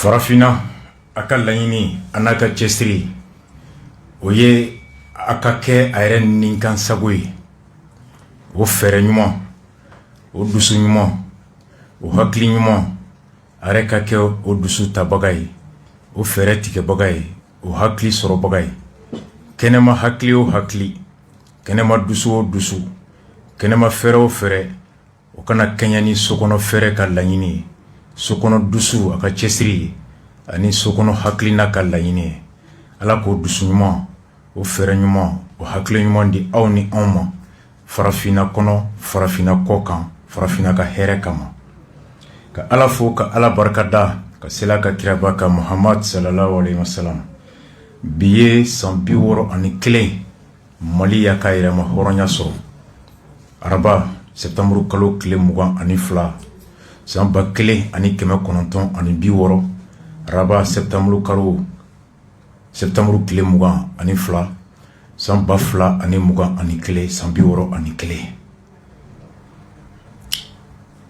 Farafina aka laɲini anaka cɛsiri o ye aka kɛ a yɛrɛ nin kan sago ye o fɛrɛ ɲuman o dusu ɲuman o hakili ɲuman a yɛrɛ ka kɛ o dusu tabaga ye o fɛrɛ tigɛbaga ye o hakili sɔrɔbaga ye kɛnɛma hakili o hakili kɛnɛma dusu o dusu kɛnɛma fɛrɛ o fɛrɛ o kana kɛɲɛ ni sokɔnɔ fɛrɛ ka laɲini ye sokɔnɔ dusu a ka cɛsiri ye ani sokɔnɔ hakili n'a ka laɲini ye ala k'o dusu ɲuman o fɛrɛ ɲuman o hakili ɲuman di aw ni anw ma farafina kɔnɔ farafina kɔ kan farafina ka hɛrɛ kama ka ala fo ka ala barikada ka sela ka kiraba ka Muhammad sallallahu alaihi wasallam bi ye san 61 Mali y'a ka yɛrɛma hɔrɔnya sɔrɔ araba septembre kalo tile 22 san 1960 araba septembre tile 22 san 2021 san 61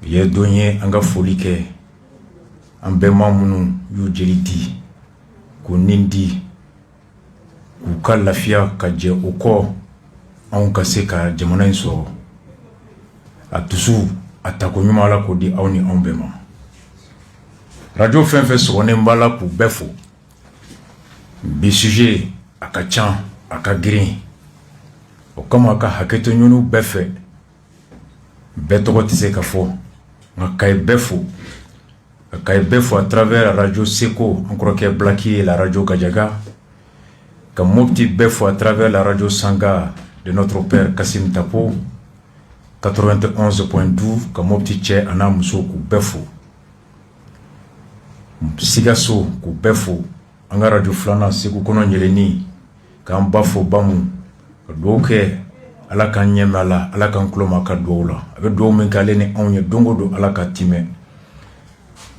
ye don ye an ka foli kɛ an bɛma minnu y'u jeli di k'u nin di k'u ka lafiya ka jɛ o kɔ anw ka se ka jamana in sɔrɔ a dusu a tako ɲuman la k'o di aw ni anw bɛɛ ma radio fɛn fɛn sɔgɔnen b'a la k'u bɛɛ fo bi sujet a ka can a ka girin o kama a ka hakɛto ɲini bɛɛ fɛ bɛɛ tɔgɔ tɛ se ka fɔ nka ka bɛɛ fo à travers la radio Seko an kɔrɔkɛ Blaki la radio Gajaga ka Mopti bɛɛ fo à travers la radio Sanga de notre père Kassim Tapo 91.12 ka Mopti cɛ a n'a muso k'u bɛɛ fo Sigaso k'u bɛɛ fo an ka radio filanan Segu kɔnɔ Ɲeleni k'an ba fo Bamu ka dugawu kɛ ala k'an ɲɛmɛ la ala k'an tulo ma ka dugawu la a bɛ dugawu min kɛ ale ni anw ye don o don ala ka timɛ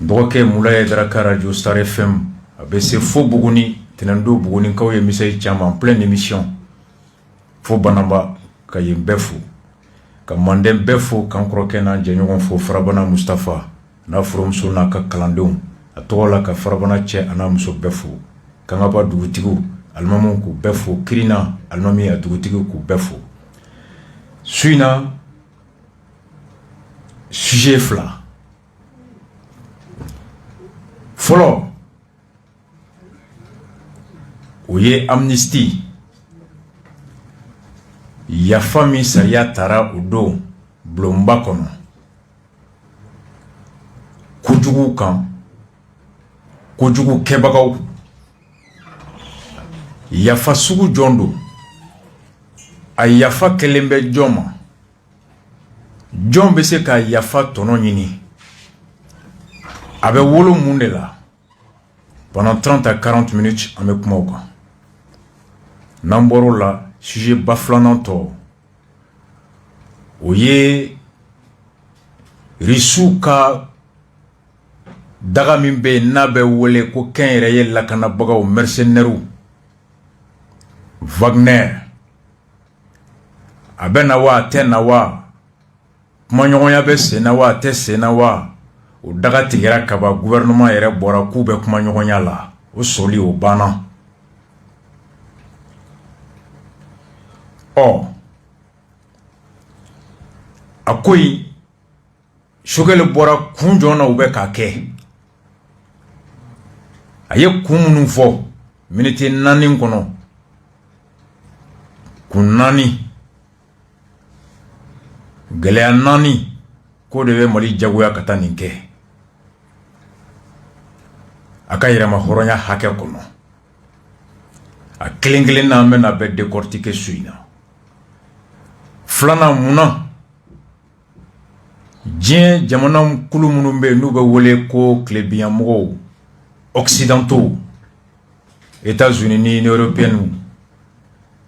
dɔgɔkɛ Mulaye Daraka radio Star FM a bɛ se fo Buguni Tɛnɛndo Bugunikaw ye misayi caman plein émission fo Banamba ka yen bɛɛ fo ka Manden bɛɛ fo k'an kɔrɔkɛ n'an jɛɲɔgɔn fo Farabana Mustafa n'a furumuso n'a ka kalandenw a tɔgɔ la ka Farabana cɛ a n'a muso bɛɛ fo Kangaba dugutigiw alimamu k'u bɛɛ fo Kirina alimami a dugutigiw k'u bɛɛ fo suina sujet fila fɔlɔ o ye amnistie yafa min sariya taara o don bulonba kɔnɔ kojugu kan kojugu kɛbagaw yafa sugu jɔn don a yafa kɛlen bɛ jɔn ma jɔn bɛ se ka yafa tɔnɔ ɲini a bɛ wolo mun de la pendant 30 à 40 minutes an bɛ kuma o kan n'an bɔr'o la sujet ba filanan tɔ o ye risiw ka daga min bɛ yen n'a bɛ wele ko kɛnyɛrɛye lakanabagaw mercenaires Wagner a bɛ na wa a tɛ na wa kumaɲɔgɔnya bɛ sen na wa a tɛ sen na wa o daga tigɛra kaba gouvernement yɛrɛ bɔra k'u bɛ kumaɲɔgɔnya la o sɔli o banna a ko in Sogɛli bɔra kun jɔn na u bɛ k'a kɛ a ye kun minnu fɔ miniti 4 kɔnɔ kun 4 gɛlɛya 4 ko de bɛ Mali jagoya ka taa nin kɛ a ka yɛrɛma hɔrɔnya hakɛ kɔnɔ a kelen kelen na an bɛna bɛɛ décortiquer su in na filanan munna diɲɛ jamana kulu minnu bɛ yen n'u bɛ wele ko tilebinyanmɔgɔw occidentaux États-Unis ni Union européenne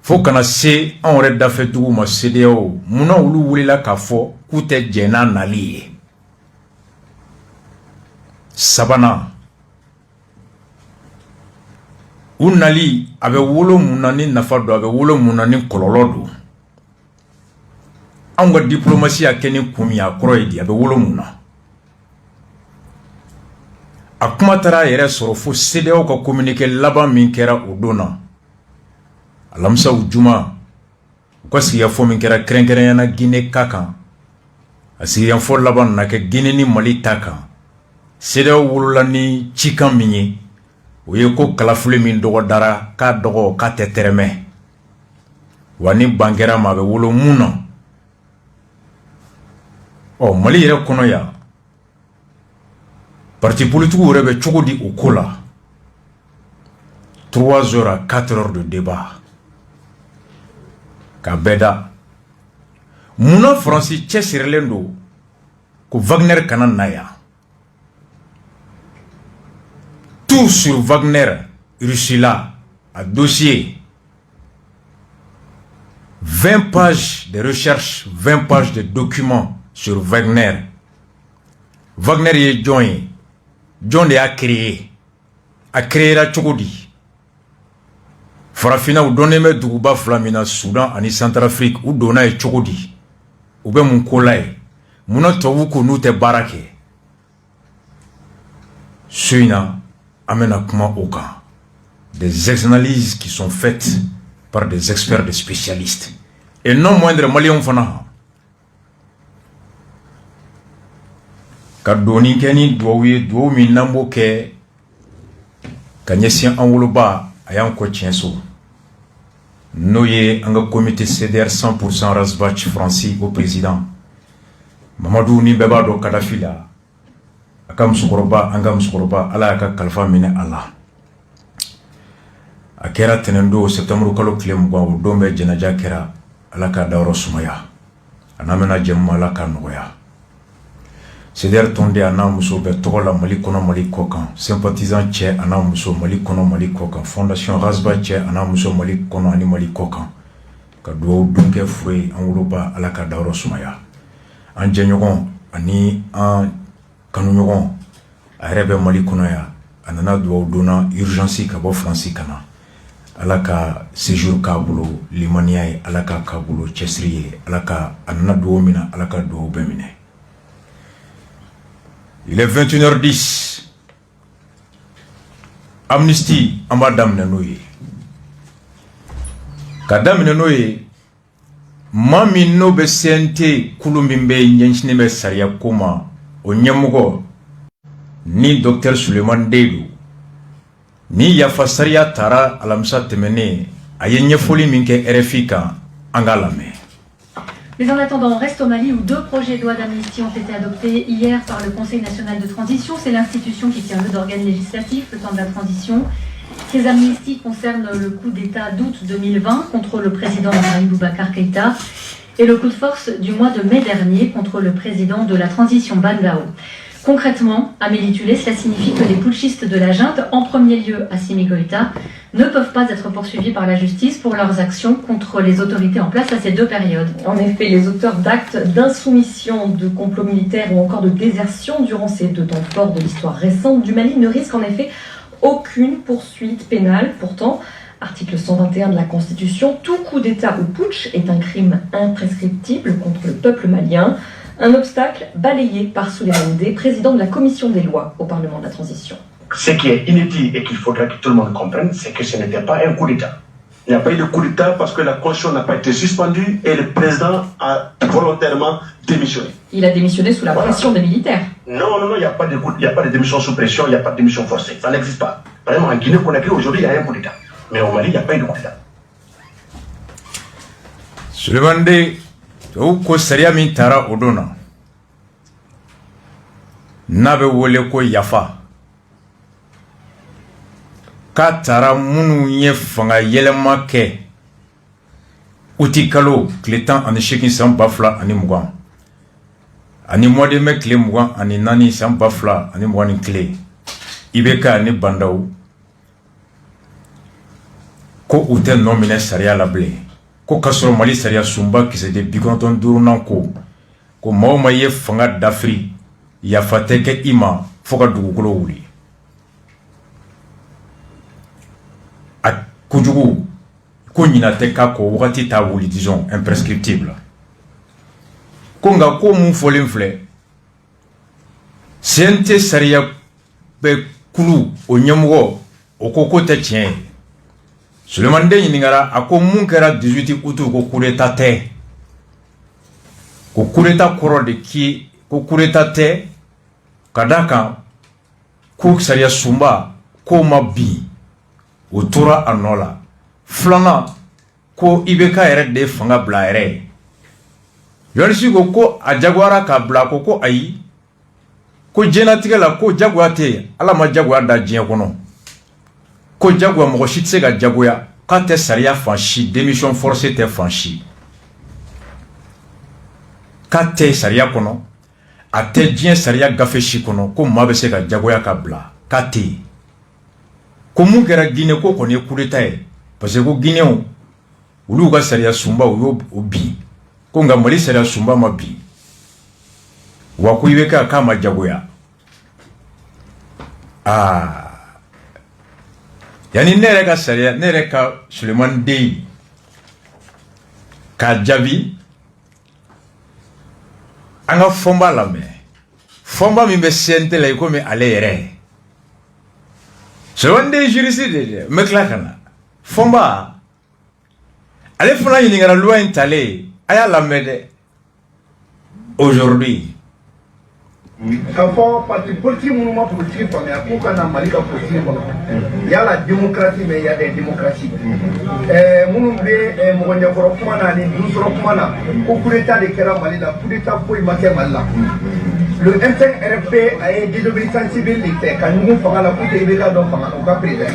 fo kana se anw yɛrɛ dafɛduguw ma CEDEAO munna olu wulila k'a fɔ k'u tɛ jɛn n'a nali ye sabanan u nali a bɛ wolo mun na ni nafa don a bɛ wolo mun na ni kɔlɔlɔ don anw ka diplomatie a kɛ ni kun min a kɔrɔ ye di a bɛ wolo mun na a kuma taara yɛrɛ sɔrɔ fo CEDEAO ka communiqué laban min kɛra o don na alamisa juma u ka sigikafɔ min kɛra kɛrɛnkɛrɛnyana Guinée ka kan a sigikafɔ laban na kɛ Guinée ni Mali ta kan CEDEAO wolola ni cikan min ye o ye ko kalafili min dɔgɔdara k'a dɔgɔ k'a tɛ tɛrɛmɛ wa ni ban kɛra ma a bɛ wolo mun na Mali yɛrɛ kɔnɔ yan parti politique yɛrɛ bɛ cogo di o ko la 3 heures à 4 heures de débat ka bɛɛ da munna Faransi cɛsirilen don ko Wagner kana na yan tout sur Wagner Russie là a dossier 20 pages de recherche 20 pages de documents sur Wagner. Wagner est John a créé la Tchokodi. Farafina ou donné me Douba Flamina Soudan en Centrafrique ou donna et Tchokodi. Ou bien mon collègue. Mon autre ko nous te barake. Suina amena kuma oka. Des analyses qui sont faites par des experts, des spécialistes. Et non moindre Maliens fana. Ka doni keni duwawu min nambo ke ka ɲɛsin an woloba a y'an kɔ tiɲɛ so n'o ye an ka comité CDR 100% Rasbach Franci au président Mamadou ni bɛɛ b'a dɔn Kadafi la a ka musokɔrɔba an ka musokɔrɔba Ala y'a ka kalifa minɛ a la a kɛra tɛnɛn don septembre kalo tile 20 o don bɛɛ jɛnaja kɛra Ala ka dayɔrɔ sumaya a n'a mɛna jɛmu Ala ka nɔgɔya CDR tonde a n'a muso bɛɛ tɔgɔ la Mali kɔnɔ Mali kɔ kan sympathisant cɛ a n'a muso Mali kɔnɔ Mali kɔ kan fondation Rasbach cɛ a n'a muso Mali kɔnɔ ani Mali kɔ kan ka duwawu dun kɛ fo ye an woloba Ala ka dayɔrɔ sumaya an jɛɲɔgɔn ani an kanuɲɔgɔn a yɛrɛ bɛ Mali kɔnɔ yan a nana duwawu donna urgence ka bɔ Faransi ka na Ala ka séjour k'a bolo limaniya ye Ala ka k'a bolo cɛsiri ye Ala ka a nana duwawu min na Ala ka duwawu bɛɛ minɛ. Il est 21h10. Amnesty en bas d'amne noye. Kadamne noye. Mami no be sente kulumbimbe nyenchine be saria koma. Onyemugo. Ni Dr. Suleiman Deidou. Ni Yafa Saria Tara alamsa temene. Ayenye foli minke RFI ka angalame. Mais en attendant, on reste au Mali où 2 projets de loi d'amnistie ont été adoptés hier par le Conseil national de transition. C'est l'institution qui tient lieu d'organe législatif le temps de la transition. Ces amnisties concernent le coup d'État d'août 2020 contre le président Ibrahim Boubacar Keïta et le coup de force du mois de mai dernier contre le président de la transition Ban Gao. Concrètement, Amélie Tulé, cela signifie que les putschistes de la junte, en premier lieu Assimi Goïta, ne peuvent pas être poursuivis par la justice pour leurs actions contre les autorités en place à ces 2 périodes. En effet, les auteurs d'actes d'insoumission, de complot militaire ou encore de désertion durant ces 2 temps forts de l'histoire récente du Mali ne risquent en effet aucune poursuite pénale. Pourtant, article 121 de la Constitution, tout coup d'État ou putsch est un crime imprescriptible contre le peuple malien. Un obstacle balayé par Souleymane Day, président de la commission des lois au Parlement de la Transition. Ce qui est inédit et qu'il faudra que tout le monde comprenne, c'est que ce n'était pas un coup d'État. Il n'y a pas eu de coup d'État parce que la Constitution n'a pas été suspendue et le président a volontairement démissionné. Il a démissionné sous la pression des militaires. Non, il n'y a pas de démission sous pression, il n'y a pas de démission forcée. Ça n'existe pas. Vraiment, en Guinée-Conakry, aujourd'hui, il y a un coup d'État. Mais au Mali, il n'y a pas eu de coup d'État. Souleymane Day, ko sariya min tara odona n'a bɛ wele ko yafa k'a taara minnu ye fanga yɛlɛma kɛ uti kalo tile 18 san 2020 ani mois de mai tile 24 san 2021 IBK ani Bandaw ko u tɛ nɔ minɛ sariya la bilen ko ka sɔrɔ Mali sariya sunba kisɛ de 95 ko maa o maa ye fanga dafiri yafa tɛ kɛ i ma fo ka dugukolo wuli a kojugu ko ɲina tɛ k'a kɔ wagati t'a wuli disons imprescriptible ko nka ko mun fɔlen filɛ CNT sariya bɛɛ kulu o ɲɛmɔgɔ o ko ko tɛ tiɲɛ ye Sulemani den ɲininkara a ko mun kɛra 18 août ko coup d'état tɛ ko coup d'état kɔrɔ de ki ko coup d'état tɛ ka d'a kan ko sariya sunba ko ma bin o tora a nɔ la filanan ko IBK yɛrɛ de fanga bila yɛrɛ ye Yohanisi ko a jagoyara k'a bila ko ayi ko jɛnatigɛ la ko jagoya tɛ Ala ma jagoya da diɲɛ kɔnɔ ko jagoya mɔgɔ si tɛ se ka jagoya k'a tɛ sariya fan si démission forcée tɛ fan si k'a tɛ sariya kɔnɔ a tɛ diɲɛ sariya gafe si kɔnɔ ko maa bɛ se ka jagoya ka bila k'a tɛ yen ko mun kɛra Guinée ko kɔni ye coup d'état ye parce que ko Guinéenw olu ka sariya sunba u y'o bin ko nka Mali sariya sunba ma bin wa ko IBK k'a ma jagoya yani ne yɛrɛ ka sariya ne yɛrɛ ka Sulemani den k'a jaabi an ka fɔnba lamɛn fɔnba min bɛ CNT la i komi ale yɛrɛ Sulemani den juriste de n bɛ tila ka na fɔnba ale fana ɲininkara loi in talen a y'a lamɛn dɛ aujourd'hui K'a fɔ parti politique minnu ma politique faamuya k'u ka na Mali ka politique kɔnɔ il y a la démocratie mais il y a des démocraties minnu bɛ mɔgɔ ɲɛkɔrɔ kuma na ani dusɔrɔ kuma na ko coup d'état de kɛra Mali la coup d'état foyi ma kɛ Mali la le M5 RFP a ye désobéissance civile de kɛ ka ɲugun fanga la pour que IBK dɔ fanga u ka président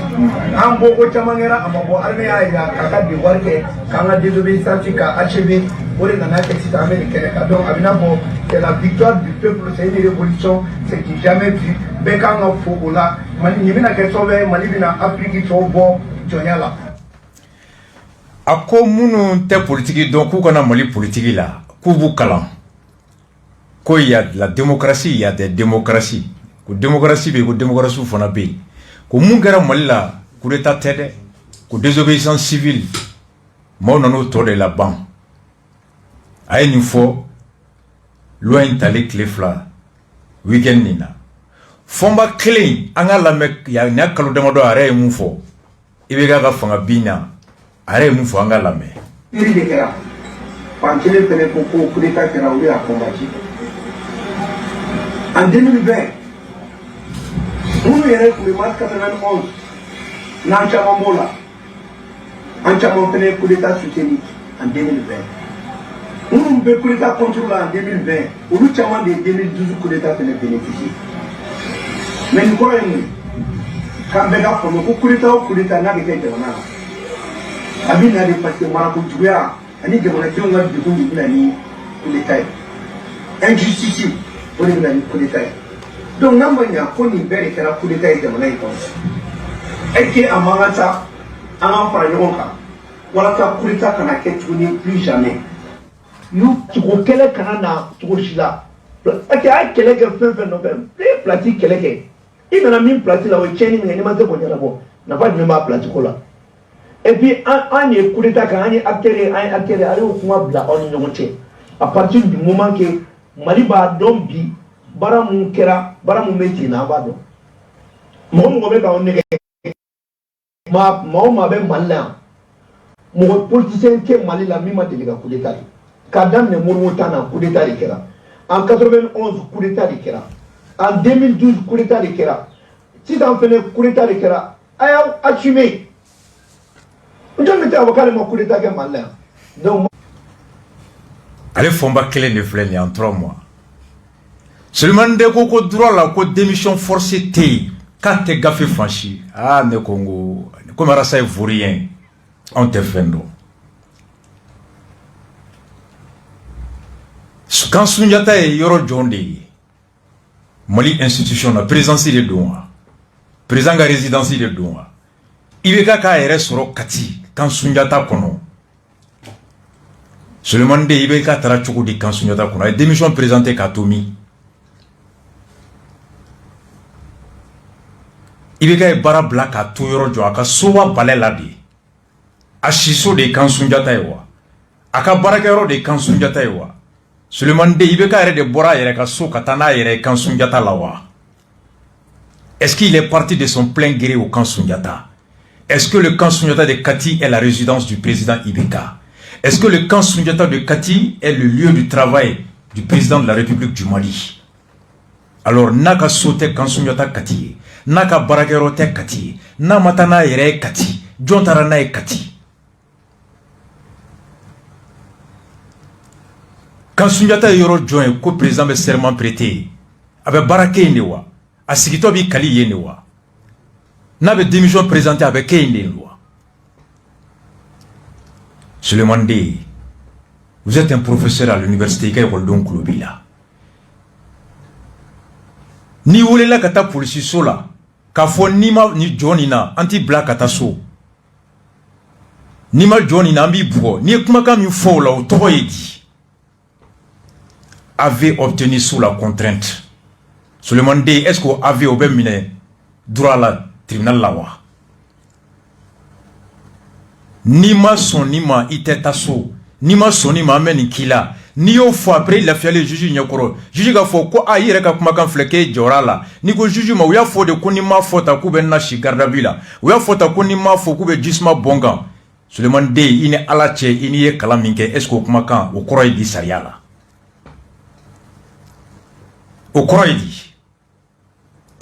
an bɔ ko caman kɛra a ma bɔ armée y'a jira k'a ka devoir kɛ k'an ka désobéissance ka achever o de nana kɛ sisan an bɛ nin kɛnɛ kan donc a bɛ n'a fɔ c'est la victoire du peuple c'est une révolution c'est du jamais vu bɛɛ kan ka fo o la Mali nin bɛna kɛ sababu ye Mali bɛna Afrique tɔw bɔ jɔnya la. a ko minnu tɛ politiki dɔn k'u kana Mali politiki la k'u b'u kalan ko il y a de la démocratie il y a des démocraties ko démocratie bɛ yen ko démocratie fana bɛ yen ko mun kɛra Mali la coup d'état tɛ dɛ ko désobéissance civile maaw nan'o tɔ de laban a ye nin fɔ loi in tali tile 2 weekend nin na fɔnba kelen an ka lamɛn nin y'a kalo damadɔ a yɛrɛ ye mun fɔ IBK ka fanga bin na a yɛrɛ ye mun fɔ an ka lamɛn. Iri de kɛra fan kelen fɛnɛ ko coup d'état kɛra olu y'a combattu en 2020 minnu yɛrɛ tun bɛ mars 91 n'an caman b'o la an caman fɛnɛ ye coup d'état soutenu en 2020 minnu bɛ coup d'état contre la en 2020 olu caman de ye 2012 coup d'état fɛnɛ bénéficié mais nin kɔrɔ ye mun ye k'an bɛɛ ka faamu ko coup d'état o coup d'état n'a bɛ kɛ jamana la a bɛ na de parce que marakojuguya ani jamanadenw ka degun de bɛ na ni coup d'état ye injustice o de bɛ na ni coup d'état ye donc n'a ma ɲa ko nin bɛɛ de kɛra coup d'état ye jamana in kɔnɔ est ce que a man ka taa an k'an fara ɲɔgɔn kan walasa coup d'état kana kɛ tuguni plus jamais. Y'u tugu kɛlɛ kana na cogo si la parce que a ye kɛlɛ kɛ fɛn fɛn nɔfɛ ne ye pilati kɛlɛ kɛ i nana min pilati la o ye tiɲɛni min kɛ n'i ma se k'o ɲɛnabɔ nafa jumɛn b'a pilati ko la et puis an ye coup d'état kan an ye acteur ye ale y'o kuma bila aw ni ɲɔgɔn cɛ à partir du moment que Mali b'a dɔn bi baara mun kɛra baara mun bɛ ten na an b'a dɔn mɔgɔ mɔgɔ bɛ k'aw nɛgɛ maa o maa bɛ Mali la yan mɔgɔ politicien tɛ Mali la min ma deli ka coup d'état kɛ k'a daminɛ Modibo tan na coup d'état de kɛra en 91 coup d'état de kɛra en 2012 coup d'état de kɛra sisan fɛnɛ coup d'état de kɛra a y'aw assumer n jɔn bɛ taa fɔ k'ale ma coup d'état kɛ Mali la yan donc. ale fɔnba kelen de filɛ nin ye en 3 mois Sulemani den ko droit la ko démission forcée tɛ yen k'a tɛ gafe fan si ne ko n ko komi Arasa ye vaurien anw tɛ fɛn dɔn kan Sunjata ye yɔrɔ jɔn de ye Mali institution na présidence de don wa président ka résidence de don wa IBK k'a yɛrɛ sɔrɔ Kati kan Sunjata kɔnɔ Sulemani den IBK taara cogo di kan Sunjata kɔnɔ a ye démission présenté k'a to min IBK ye baara bila k'a to yɔrɔ jɔ a ka soba balɛ la de a siso de ye kan Sunjata ye wa a ka baarakɛyɔrɔ de ye kan Sunjata ye wa Sulemani den IBK yɛrɛ de bɔra a yɛrɛ ka so ka taa n'a yɛrɛ ye kan Sunjata la wa Est-ce qu'il est parti de son plein gré au camp Sundiata? Est-ce que le camp Sundiata de Kati est la résidence du président Ibeka? Est-ce que le camp Sundiata de Kati est le lieu du travail du président de la République du Mali? Alors, naka sote camp Sundiata Kati, naka barakerote Kati, na matana yere Kati, jontarana e Kati. Quand Sundiata yoro joint, ko président be serment prêté, avec barake newa, a sigito bi kali yenewa. N'avait démission présentée avec une loi. Suleiman Dey, vous êtes un professeur à l'université qui est Goldon Klobila. Ni wole la kata police sola, ka fo nima ni Johnina anti black kata so. Nima Johnina ambi bro, ni kuma kam yu fo la o to yedi. Avait obtenu sous la contrainte. Suleiman Dey, est-ce qu'on avait au ben mine droit là? Tribunal lawa nima son nima iteta so nima son nima men kila ni yo fo après il a fait le juge nyakoro juge ga fo ko ayire ka kuma kan fleke jorala ni ko juge ma uya fo de ko nima fo ta ku ben na shi gardabila uya fo ta ko nima fo ku be jisma bonga Suleiman Dey ine alache ini ye kala minke esko kuma kan o koro di sariala o koro di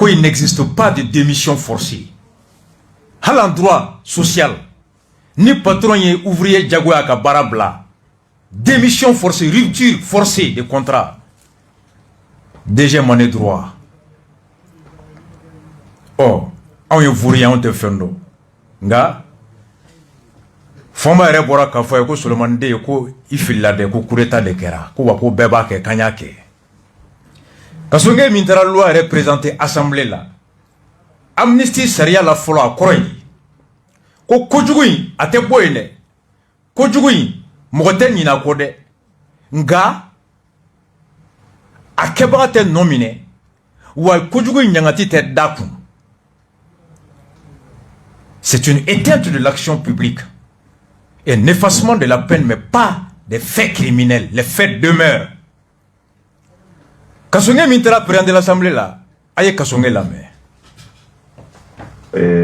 qu'il n'existe pas de démission forcée. À l'endroit social, ni patron ni ouvrier jagoua ka barabla. Démission forcée, rupture forcée de contrat. Déjà mon droit. Oh, on y ouvrier on te fait no. Nga. Foma rebora ka fo ko Suleiman Dey ko ifilla de ko kureta de kera. Ko wa ko beba ke kanyake. Kasonge mintara loi représentée assemblée là. Amnesty Saria la folo akoroyi. Ko kojugui ate boyene. Kojugui mogote nyina kode. Nga akeba te nominé. Wa kojugui nyangati te daku. C'est une éteinte de l'action publique. Et un effacement de la peine, mais pas des faits criminels. Les faits demeurent. Kasonge Mintara, président de l'Assemblée là, aye Kasonge la main.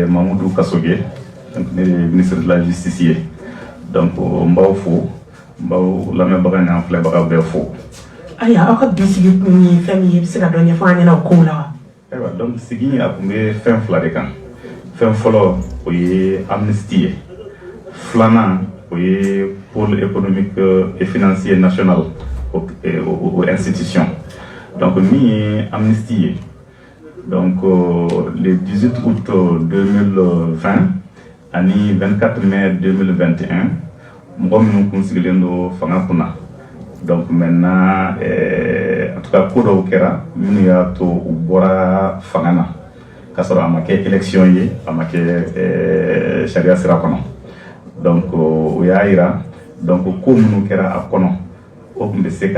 Mamoudou Kasonge, ministre de la Justice. Donc, Mbao Fo, Mbao la main bagane en plein bagage faux. Aïe, encore bien si vous famille, c'est la dernière fois qu'on est au cours là. Donc, c'est qui a combien fin fladekan. Fin follow, oui, amnistie. Flana, oui, pôle économique et financier national aux institutions. Donc, mi amnistie. Donc, le 18 août 2020, ani 24 mai 2021, nous considérons Fangapuna. Donc, maintenant, en tout cas, pour le Kera, nous avons Bora Fangana. Quand on a fait élection, on a fait Sharia Sirakono. Donc, il y a donc, comme nous avons fait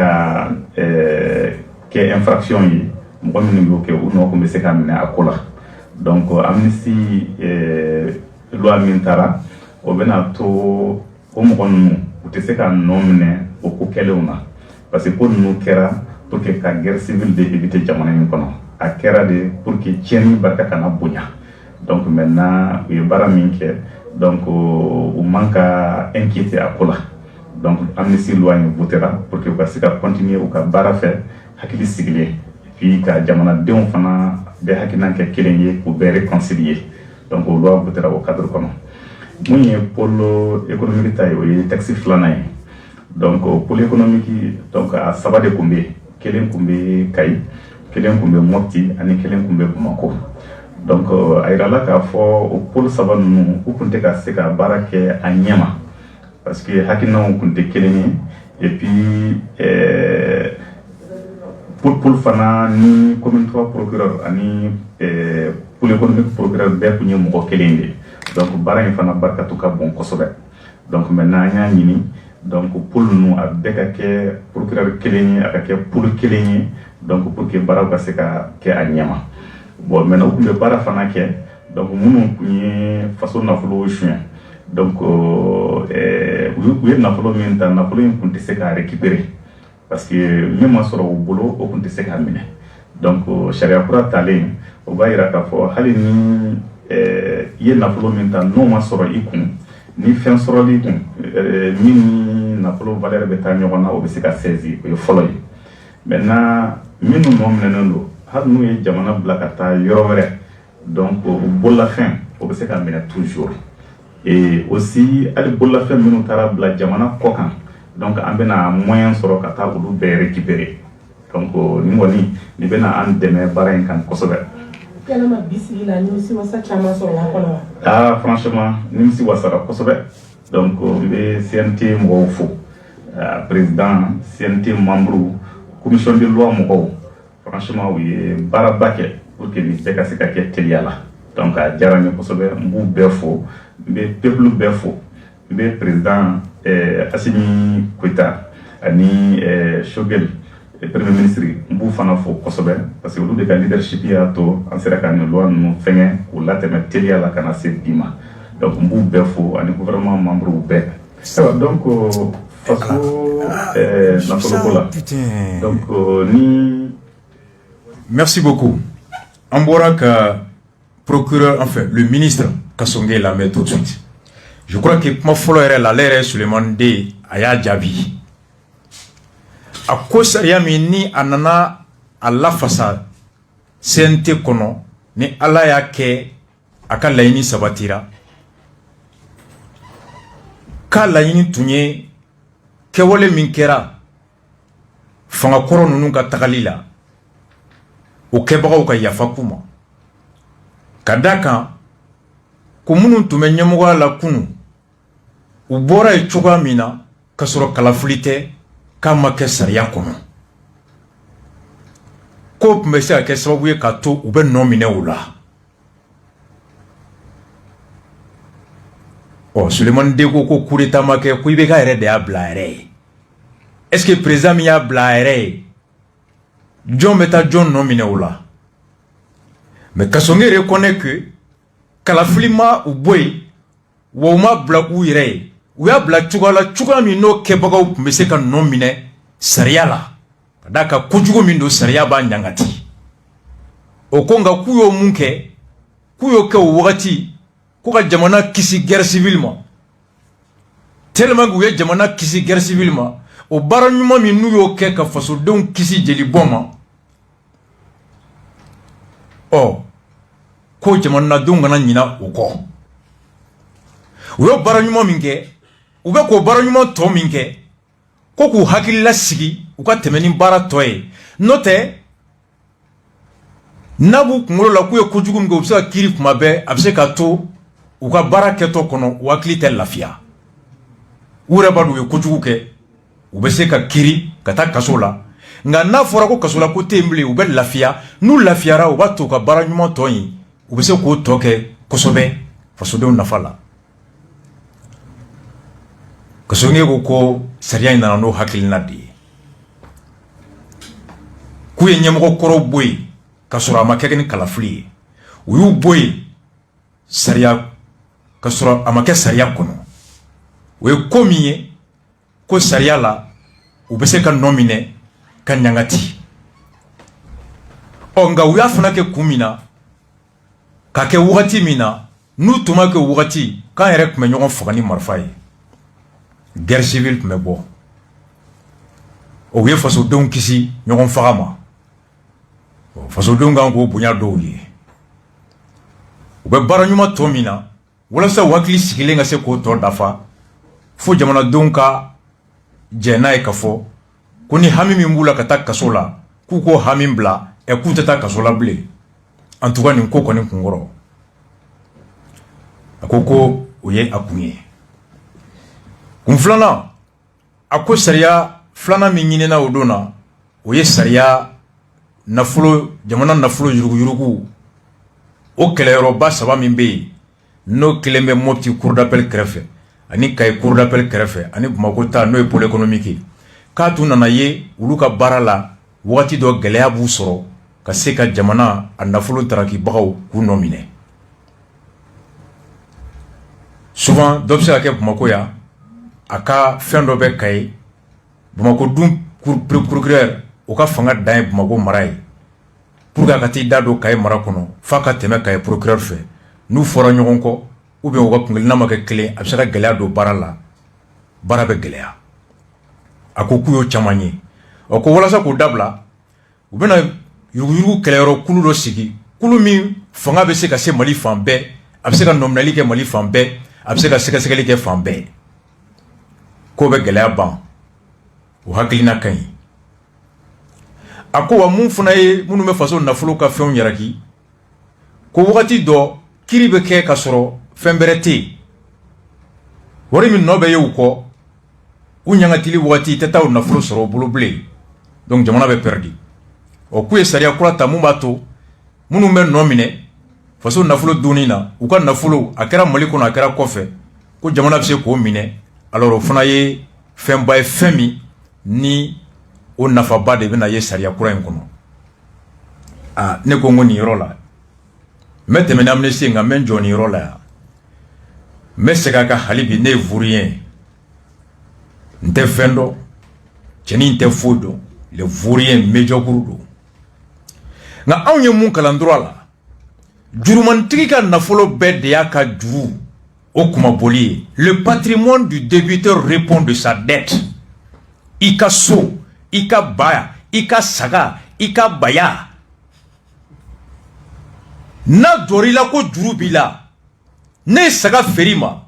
que infraction yi mo ñu ngi ko no ko mbé ka mena akola donc amnesty loi mintara o bena to o mo onu te se ka nomine o ko kelewna parce que pour nous kera pour que ka guerre civile de éviter jamana ñu kono a kera de pour que tieni barka kana bunya donc maintenant il bara minke donc o manka inquiéter akola donc amnesty loi ñu votera pour que parce que continuer ou ka bara faire hakili sigile puis ka jamana deon fana be hakina ke kelenye pour be réconcilier donc on doit voter au cadre comme mouye pour l'économie tayo et taxi flana donc pour l'économie donc à sabade kumbe kelen kumbe kai kelen kumbe moti ani kelen kumbe bamako donc ayra ka fo pour sabane nous ou kunte ka seka barake anyama parce que hakina on kunte kelenye et puis pour fana ni comme 3 procureurs ani pour l'économique procureur be ko ñem ko kelende donc barañ fana barkatu ka bon ko sobe donc maintenant nya ñini donc pour nous avec ke procureur keleni avec pour keleni donc pour que bara se ka ke anyama bon maintenant ko be bara fana ke donc munu ñi façon na flo chien donc oui na flo minta na flo ñu kunti se ka récupérer parce que même moi sur au boulot au compte de 5 000 donc charia pour talé o b'a yira k'a fɔ hali ni i ye nafolo min ta n'o ma sɔrɔ i kun ni fɛn sɔrɔli i kun min ni nafolo valeur bɛ taa ɲɔgɔn na o bɛ se ka saisir o ye fɔlɔ ye maintenant minnu nɔ minɛnen don hali n'u ye jamana bila ka taa yɔrɔ wɛrɛ donc o bololafɛn o bɛ se ka minɛ toujours et aussi hali bololafɛn minnu taara bila jamana kɔ kan donc an bɛna moyen sɔrɔ ka taa olu bɛɛ récupérer donc ni kɔni ni bɛna an dɛmɛ baara in kan kosɛbɛ. Yalama bisigi la nimisi wasa caman sɔrɔla a kɔnɔ wa? Ah franchement nimisi wasara kosɛbɛ donc n bɛ CNT mɔgɔw fo président CNT membre commission de loi mɔgɔw franchement u ye baaraba kɛ pour que nin bɛɛ ka se ka kɛ teliya la donc a diyara n ye kosɛbɛ n b'u bɛɛ fo n bɛ peuple bɛɛ fo n bɛ président Assimi Goïta ani Choguel premier ministre n b'u fana fo kosɛbɛ parce que olu de ka leadership y'a to an sera ka nin loi ninnu fɛngɛ k'u latɛmɛ teliya la ka na se bi ma donc n b'u bɛɛ fo ani gouvernement membre bɛɛ donc faso nafoloko la donc ni. Merci beaucoup. Amboraka, procureur, enfin, le ministre Kassongue la met tout de suite. Je crois que ma follower la l'air Suleiman de Aya Djabi. A cause ni anana à la façade, CNT kono, ni ala ya ke aka laini sabatira. Ka laini tunye ke wole minkera fanga koro nunu ka tagalila. O kɛbagaw ka yafa kuma ka da kan ko minnu tun bɛ ɲɛmɔgɔya la kunu u bɔra ye cogoya min na ka sɔrɔ kalafili tɛ k'a ma kɛ sariya kɔnɔ ko tun bɛ se ka kɛ sababu ye k'a to u bɛ nɔ minɛ o la Sulemani de ko coup d'état ma kɛ ko i bɛ ka yɛrɛ de y'a bila a yɛrɛ ye est-ce que président min y'a bila a yɛrɛ ye John Meta John nominé ou là. Mais Kassongue reconnaît que Kalafilima ou Boy ou ma bla ou ire ou ya bla tchouga mi no kebaga ou mbese ka nominé saria la. Daka kujugo mi no saria ba nyangati. Okonga kuyo munke kuyo ke wakati kuka jamana kisi guerre civilement. Tellement que jamana kisi guerre civilement. O bara nyuma mi nuyo ke ka faso don kisi jeli boma ko jamana don ngana nyina uko uyo bara nyuma minke ube ko bara nyuma to minke ko ku hakilla sigi uka temeni bara toye note nabu ngolo la kuyo kujugu ngo ubisa kiri kumabe abse ka to uka bara keto kono wakli tel lafia ure badu yo kujugu ke u bɛ se ka kiri ka taa kaso la nka n'a fɔra ko kaso la ko tɛ yen bilen u bɛ lafiya n'u lafiyara u b'a to u ka baara ɲuman tɔ in u bɛ se k'o tɔ kɛ kosɛbɛ fasodenw nafa la Kassongue ko sariya in nana n'o hakilina de ye k'u ye ɲɛmɔgɔ kɔrɔw bɔ yen ka sɔrɔ a ma kɛ ni kalafili ye u y'u bɔ yen sariya ka sɔrɔ a ma kɛ sariya kɔnɔ o ye ko min ye ko sariya la u bɛ se ka nɔ minɛ ka ɲangati nka u y'a fana kɛ kun min na ka kɛ wagati min na n'u tun ma kɛ wagati k'an yɛrɛ tun bɛ ɲɔgɔn faga ni marifa ye guerre civile tun bɛ bɔ o ye fasodenw kisi ɲɔgɔn faga ma fasodenw kan k'o bonya dɔw ye u bɛ baara ɲuman tɔ min na walasa u hakili sigilen ka se k'o tɔ dafa fo jamanadenw ka jɛ n'a ye ka fɔ ko ni hami min b'u la ka taa kaso la k'u k'o hami bila k'u tɛ taa kaso la bilen en tout cas nin ko kɔni kun kɔrɔ a ko o ye a kun ye kun filanan a ko sariya filanan min ɲinina o don na o ye sariya nafolo jamana nafolo yuruguyurugu o kɛlɛyɔrɔba saba min bɛ yen n'o kelen bɛ Mopti cour d'appel kɛrɛfɛ ani Kayi cour d'appel kɛrɛfɛ ani Bamako ta n'o ye pôle économique k'a tun nana ye olu ka baara la wagati dɔ gɛlɛya b'u sɔrɔ ka se ka jamana a nafolo tarakibagaw k'u nɔ minɛ souvent dɔ bɛ se ka kɛ Bamako yan a ka fɛn dɔ bɛ Kayi Bamako dun procureur o ka fanga dan ye Bamako mara ye pour que ka t'i da don kaye mara kɔnɔ f'a ka tɛmɛ kaye procureur fɛ n'u fɔra ɲɔgɔn kɔ ou bien u ka kungelina ma kɛ kelen a bɛ se ka gɛlɛya don baara la baara bɛ gɛlɛya a ko k'u y'o caman ye ɔ ko walasa k'o dabila u bɛna yuruguyurugu kɛlɛyɔrɔ kulu dɔ sigi kulu min fanga bɛ se ka se Mali fan bɛɛ a bɛ se ka nɔminali kɛ Mali fan bɛɛ a bɛ se ka sɛgɛsɛgɛli kɛ fan bɛɛ k'o bɛ gɛlɛya ban o hakilina ka ɲi a ko wa mun fana ye minnu bɛ faso nafolo ka fɛnw yɛrɛki ko wagati dɔ kiri bɛ kɛ ka sɔrɔ fɛn bɛrɛ tɛ yen wari min nɔ bɛ ye u kɔ u ɲangatili wagati tɛ taa o nafolo sɔrɔ o bolo bilen donc jamana bɛ perdi ɔ k'u ye sariya kura ta mun b'a to minnu bɛ nɔ minɛ faso nafolo dunni na u ka nafolo a kɛra Mali kɔnɔ a kɛra kɔfɛ ko jamana bɛ se k'o minɛ alors o fana ye fɛnba ye fɛn min ni o nafaba de bɛna ye sariya kura in kɔnɔ ne ko n ko nin yɔrɔ la n bɛ tɛmɛ ni amnistie nka n bɛ n jɔ nin yɔrɔ la yan n bɛ segin a kan hali bi ne ye vaurien n tɛ fɛn dɔn cɛnin tɛ foyi dɔn le vaurien médiocre don nka anw ye mun kalan droit la jurumantigi ka nafolo bɛɛ de y'a ka juru o kumaboli ye le patrimoine du débiteur répond de sa dette i ka so i ka ba i ka saga i ka baya n'a dɔr'i la ko juru b'i la ne ye saga feere i ma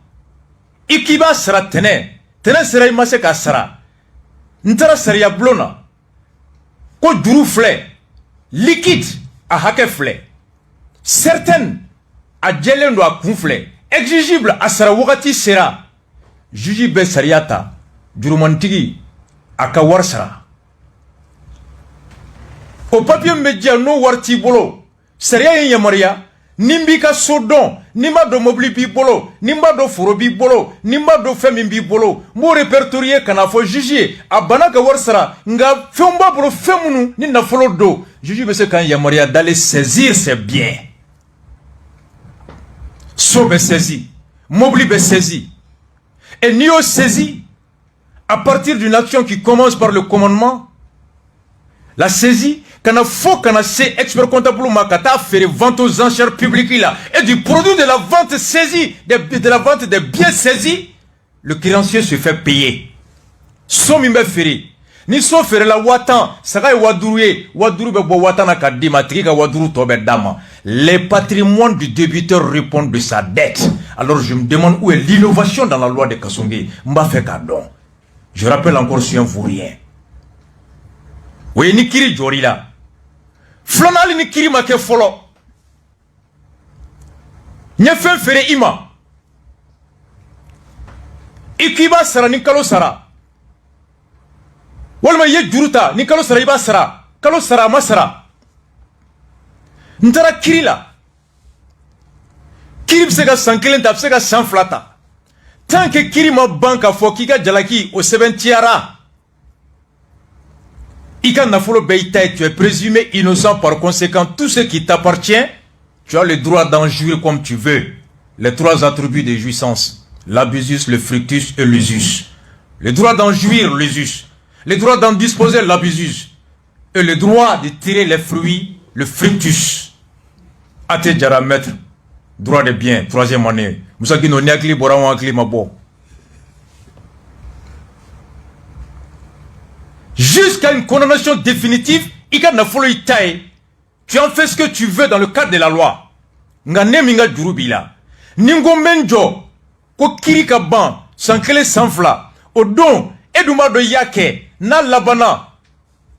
i k'i b'a sara tɛnɛ sera i ma se k'a sara n taara sariya bulon na ko juru filɛ liquide a hakɛ filɛ certaine a jɛlen don a kun filɛ exigible a sara wagati sera juge bɛ sariya ta jurumantigi a ka wari sara o papier min bɛ diya n'o wari t'i bolo sariya ye yamaruya ni n b'i ka so dɔn ni n b'a dɔn mobili b'i bolo ni n b'a dɔn foro b'i bolo ni n b'a dɔn fɛn min b'i bolo n b'o répertorier ka n'a fɔ juge ye a banna ka wari sara nka fɛnw b'a bolo fɛn minnu ni nafolo don juge bɛ se k'an yamaruya d'aller saisir ses biens so bɛ saisi mobili bɛ saisi et n'i y'o saisi à partir d'une action qui commence par le commandement la saisie kana fo kana se expert comptable ma kata faire vente aux enchères publiques là et du produit de la vente saisie de la vente des biens saisis le créancier se fait payer somme be fere ni so fere la watan saka waduru be bo watana ka di matiki ka waduru to be dama les patrimoines du débiteur répondent de sa dette alors je me demande où est l'innovation dans la loi de Kasonge mba fait cadon je rappelle encore sur un vaurien oui ni kiri jori la flanali ni kiri ma ke folo nya fen fere ima ikiba sara ni kalo sara walma ye juruta ni kalo sara iba sara kalo sara ma sara ntara kiri la kiri bse ka san kelen ta bse ka san flata tant que kiri ma banka fo ki ka jalaki o sebentiara Ika nafolo beita, tu es présumé innocent, par conséquent, tout ce qui t'appartient, tu as le droit d'en jouir comme tu veux. Les trois attributs de jouissance, l'abusus, le fructus et l'usus. Le droit d'en jouir, l'usus. Le droit d'en disposer, l'abusus. Et le droit de tirer les fruits, le fructus. Ate jara maître, droit de bien, troisième année. Moussaki no niakli bora wankli mabo. Jusqu'à une condamnation définitive, tu en fais ce que tu veux dans le cadre de la loi. Ngane minga jurubila. Ningo menjo, ko kirika ban, sankele sanfla, odon, eduma do yake, na labana.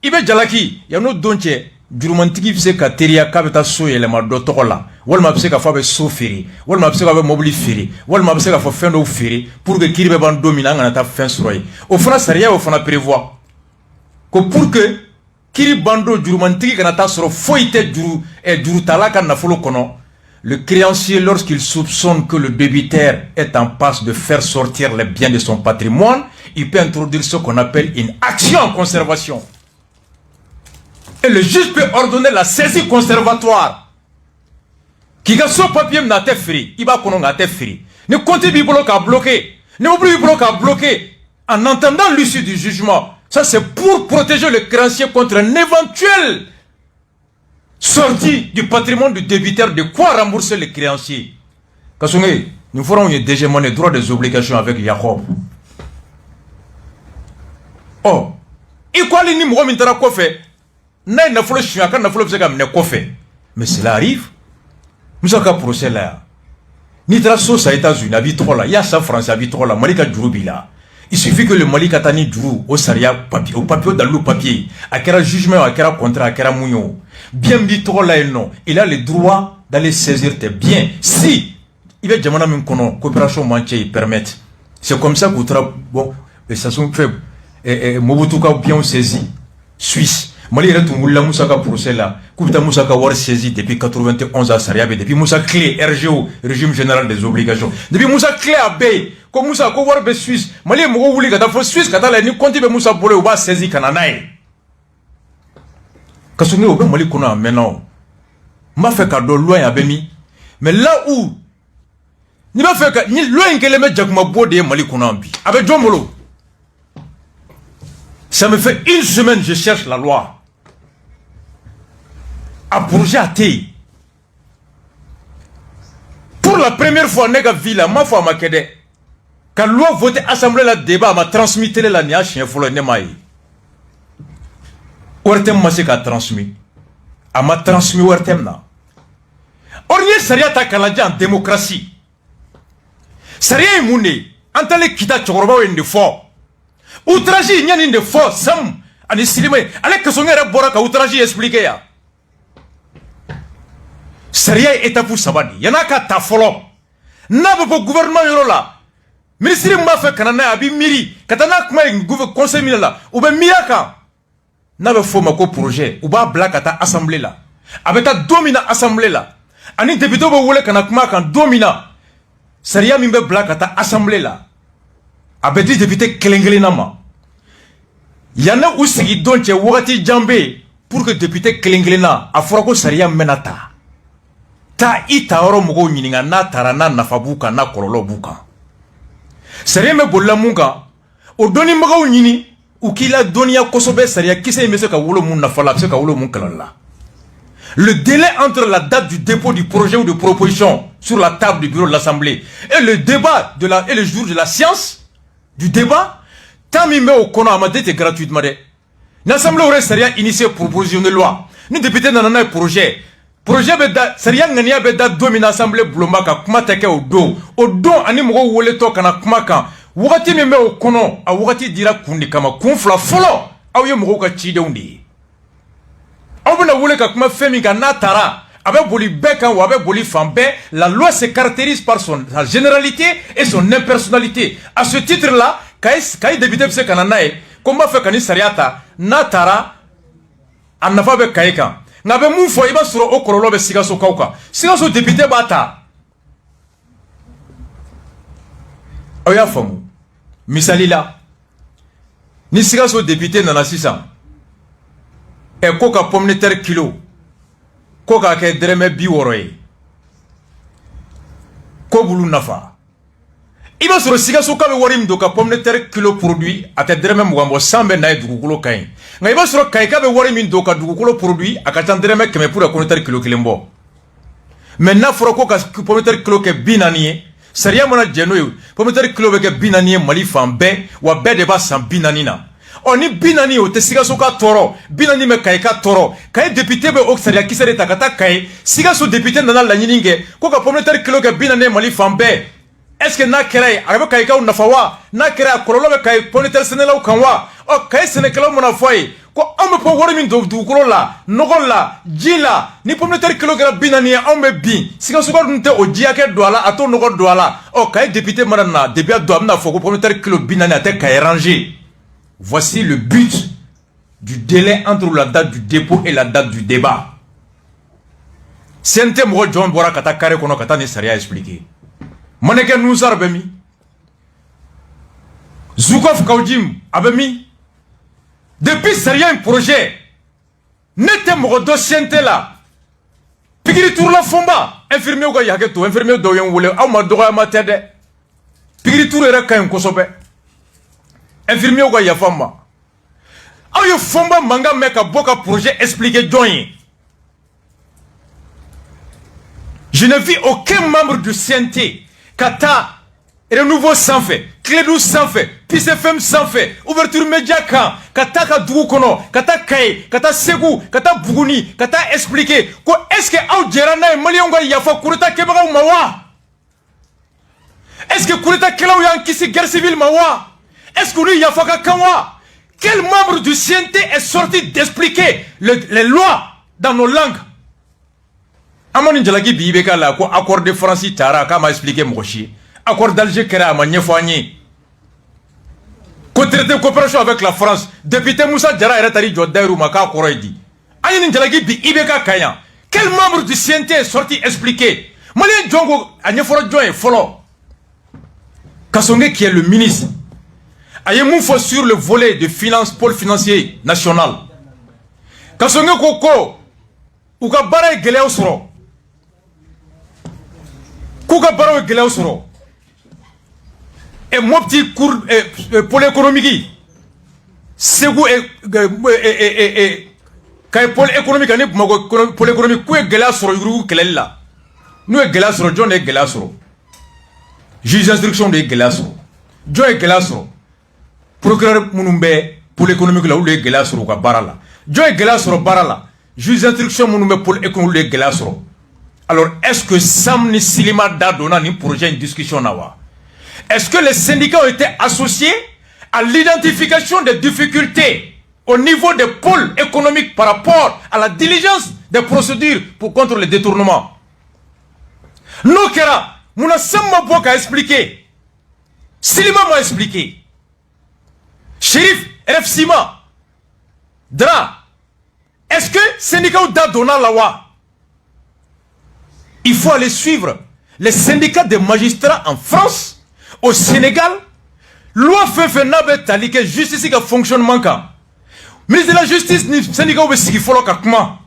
Ibe jalaki, yano donche, jurumantiki fise ka teria kabeta so yelema do tokola. Walma fise ka fabe so feri, walma fise ka fabe mobili feri, walma fise ka fa fendo feri, pour que kiribe ban domina ngana ta fin suroy. Au fana saria, au fana prévoit. Que pour que kiri bando jurumantiki kana ta soro foite juru et juru talaka na folo kono le créancier lorsqu'il soupçonne que le débiteur est en passe de faire sortir les biens de son patrimoine il peut introduire ce qu'on appelle une action en conservation et le juge peut ordonner la saisie conservatoire qui ga so papier na te free iba kono na te free ne compte bi bloquer bloquer ne oublie bloquer bloquer en entendant l'issue du jugement. Ça, c'est pour protéger le créancier contre un éventuel sorti du patrimoine du débiteur, de quoi rembourser les créanciers. Kasungé, nous ferons une dégément des droits des obligations avec Jacob. Oh, il quoi les numéros m'intéressent quoi fait? N'a une folle chien, quand la folle faisait comme ne quoi fait. Mais cela arrive. Nous avons un procès là. Nitra sauce à États-Unis, habite trop là. Il y a ça France, habite trop là. Malika Djouroubi là. Il suffit que le Mali Katani Djourou au Saria papier, au papier dans le papier, à quel jugement, à quel contrat, à quel mounion. Bien dit trop là et non. Il a le droit d'aller saisir tes biens. Si il va dire même qu'on coopération manquée permettent. C'est comme ça que bon, et ça sont faibles. Et Mobutu ka bien saisi. Suisse. Mali est tout le Moussaka procès là. Kouta Moussaka war saisi depuis 91 à Sariabe. Depuis Moussa Clé, RGO, régime général des obligations. Depuis Moussa Clé à B, comme Moussa Kouwarbe Suisse. Mali est mou wuli kata fo Suisse kata la ni konti be Moussa Bole ou ba saisi kananaï. Kasuni obe Mali kuna maintenant. M'a fait cadeau loin à Bemi. Mais là où ni m'a fait ni loin que les mecs Jakuma Bode Mali kuna ambi. Avec John Molo. Ça me fait une semaine je cherche la loi. À projet à thé. Pour la première fois, nègre villa, ma foi ma kede. Quand loi voté assemblée la débat m'a transmis télé la nia chien folo nemaï. Ouertem m'a se qu'a transmis. A m'a transmis ouertem na. Ornier saria ta kaladja en démocratie. Saria imune. Antale kita chokoroba wende fort. Outraji nyani de fort sam. Ani silime. Ale kesongere boraka outraji expliqué ya. Saria étape sabani yana ka ta folo na be gouvernement yoro la ministre m'a fait kanana abi miri katana kuma conseil minala ou be miraka na be fo mako projet ou ba black ata assemblée la abeta domina assemblée la ani député bo wole kana kuma kan domina saria mi be black ata assemblée la abeti député kelengele nama yana usigi donche wati jambe pour que député kelengele na afroko saria menata ta ita oro mugo nyininga na tarana na fabuka na kololo buka sere me bolla munga o doni mugo nyini ukila donia kosobe saria kise mese ka wolo mun na fala se ka wolo mun kalala. Le délai entre la date du dépôt du projet ou de proposition sur la table du bureau de l'Assemblée et le débat et le jour de la séance du débat tant mi me o kono amadete gratuitement de l'Assemblée aurait saria initié proposition de loi ni député nanana projet beda saria ngania beda domina assemblée blomba ka kuma teke o do ani mo wole to kana kuma kan wakati me o kono a wakati dira kundi kama kunfla folo aw ye mo ka chide undi aw bena wole ka kuma femi ka natara avec boli beka ou avec boli fambe. La loi se caractérise par sa généralité et son impersonnalité. À ce titre là kai député se kananae comment fait kani sariata natara anafa be kaika ngabe mun fo iba suro okorolo be sigaso kauka sigaso député bata oya famu misali la ni sigaso député nana 600 e koka pomme de terre kilo koka ke dreme bi woroy ko bulu nafa iba suro sigaso ka be warim do ka pomme de terre kilo produit ate dreme mugambo 100 be na dugukulo kain nga iba suro kai ka be warim do ka dugukulo produit akata dreme keme pour pomme de terre kilo kilembo maintenant furo ko ka pomme de terre kilo ke binani sariya mana jeno yo pomme de terre kilo be ke binani mali fambe wa be de ba san binani na oni binani o te sigaso ka toro binani me kai ka toro kai député be o sariya kisere takata kai sigaso député nana la nyininge ko ka pomme de terre kilo ke binani mali fambe. Est-ce que na kere arabe kaika ou nafawa na kere kololo be kai ponitel senela ou kanwa o kai senekelo mona foi ko ambe po wori min do kolola nogola jila ni pomme de terre kilo gra binani ambe bi sika suko nte o jia ke doala ato nogo doala o kai député marana depuis do amna foko pomme de terre kilo binani ate kai ranger. Voici le but du délai entre la date du dépôt et la date du débat. Sente mo John Bora kata kare kono kata ni saria expliquer. Maneke Nouzar Bemi Zoukov Kaudjim Abemi. Depuis c'est un projet n'était mon dossier là Pigiri tour la fomba infirmier ou yaketo infirmier do yon wole aw ma doga ma tede Pigiri tour era kayen kosobe infirmier ou yafamba aw yo fomba manga meka boka projet expliquer join Je ne vis aucun membre du CNT. Kata, Renouveau sans fait, Clédou sans fait, PCFM sans fait, Ouverture Média quand, Kata Kadoukono, Kata Kaye, Kata Segou, Kata Bougouni, Kata expliquer, quoi est-ce que Audjerana et Malionga Yafa Kureta Kebara ou Mawa? Est-ce que Kureta Kelaou Yankisi Guerre civile Mawa? Est-ce que lui Yafa Kawa? Quel membre du CNT est sorti d'expliquer les lois dans nos langues? Amoni Djalagi Bibeka la ko accord de France Tara kama expliquer mochi. Accord d'Alger Kera ma nyefani. Ko traité coopération avec la France. Député Moussa Diarra Eretari Jodairu Maka Koroidi. Ayini Djalagi Bibeka Kaya. Quel membre du CNT est sorti expliquer? Malien Djongo Agneforo Djoy Folo. Kassonge qui est le ministre. Ayemou sur le volet de finance, pôle financier national. Kassonge Koko. Ouka bara geleo soro. Kouka bara geleo soro. Et mon petit cours pôle économique. Segou et pôle économique ane pôle économique koué geleo soro yuru kelela. Nous est geleo soro, John est geleo soro. Juge d'instruction de geleo soro. John est geleo soro. Procureur Mounumbe pôle économique là où le geleo soro ka bara la. John est geleo soro bara la. Juge d'instruction Mounumbe pôle économique geleo soro. Alors, est-ce que Sam ni Silima Dadona ni projet une discussion nawa? Est-ce que les syndicats ont été associés à l'identification des difficultés au niveau des pôles économiques par rapport à la diligence des procédures contre les détournements? Nokera, Mouna Samba Boka a expliqué. Silima m'a expliqué. Shérif, RF Sima, Dra, est-ce que syndicat Dadona Lawa? Il faut aller suivre les syndicats des magistrats en France, au Sénégal. Loi fait nabe talike justice qui fonctionnement ka. Ministre de la justice ni syndicat ou siki folo ka kuma.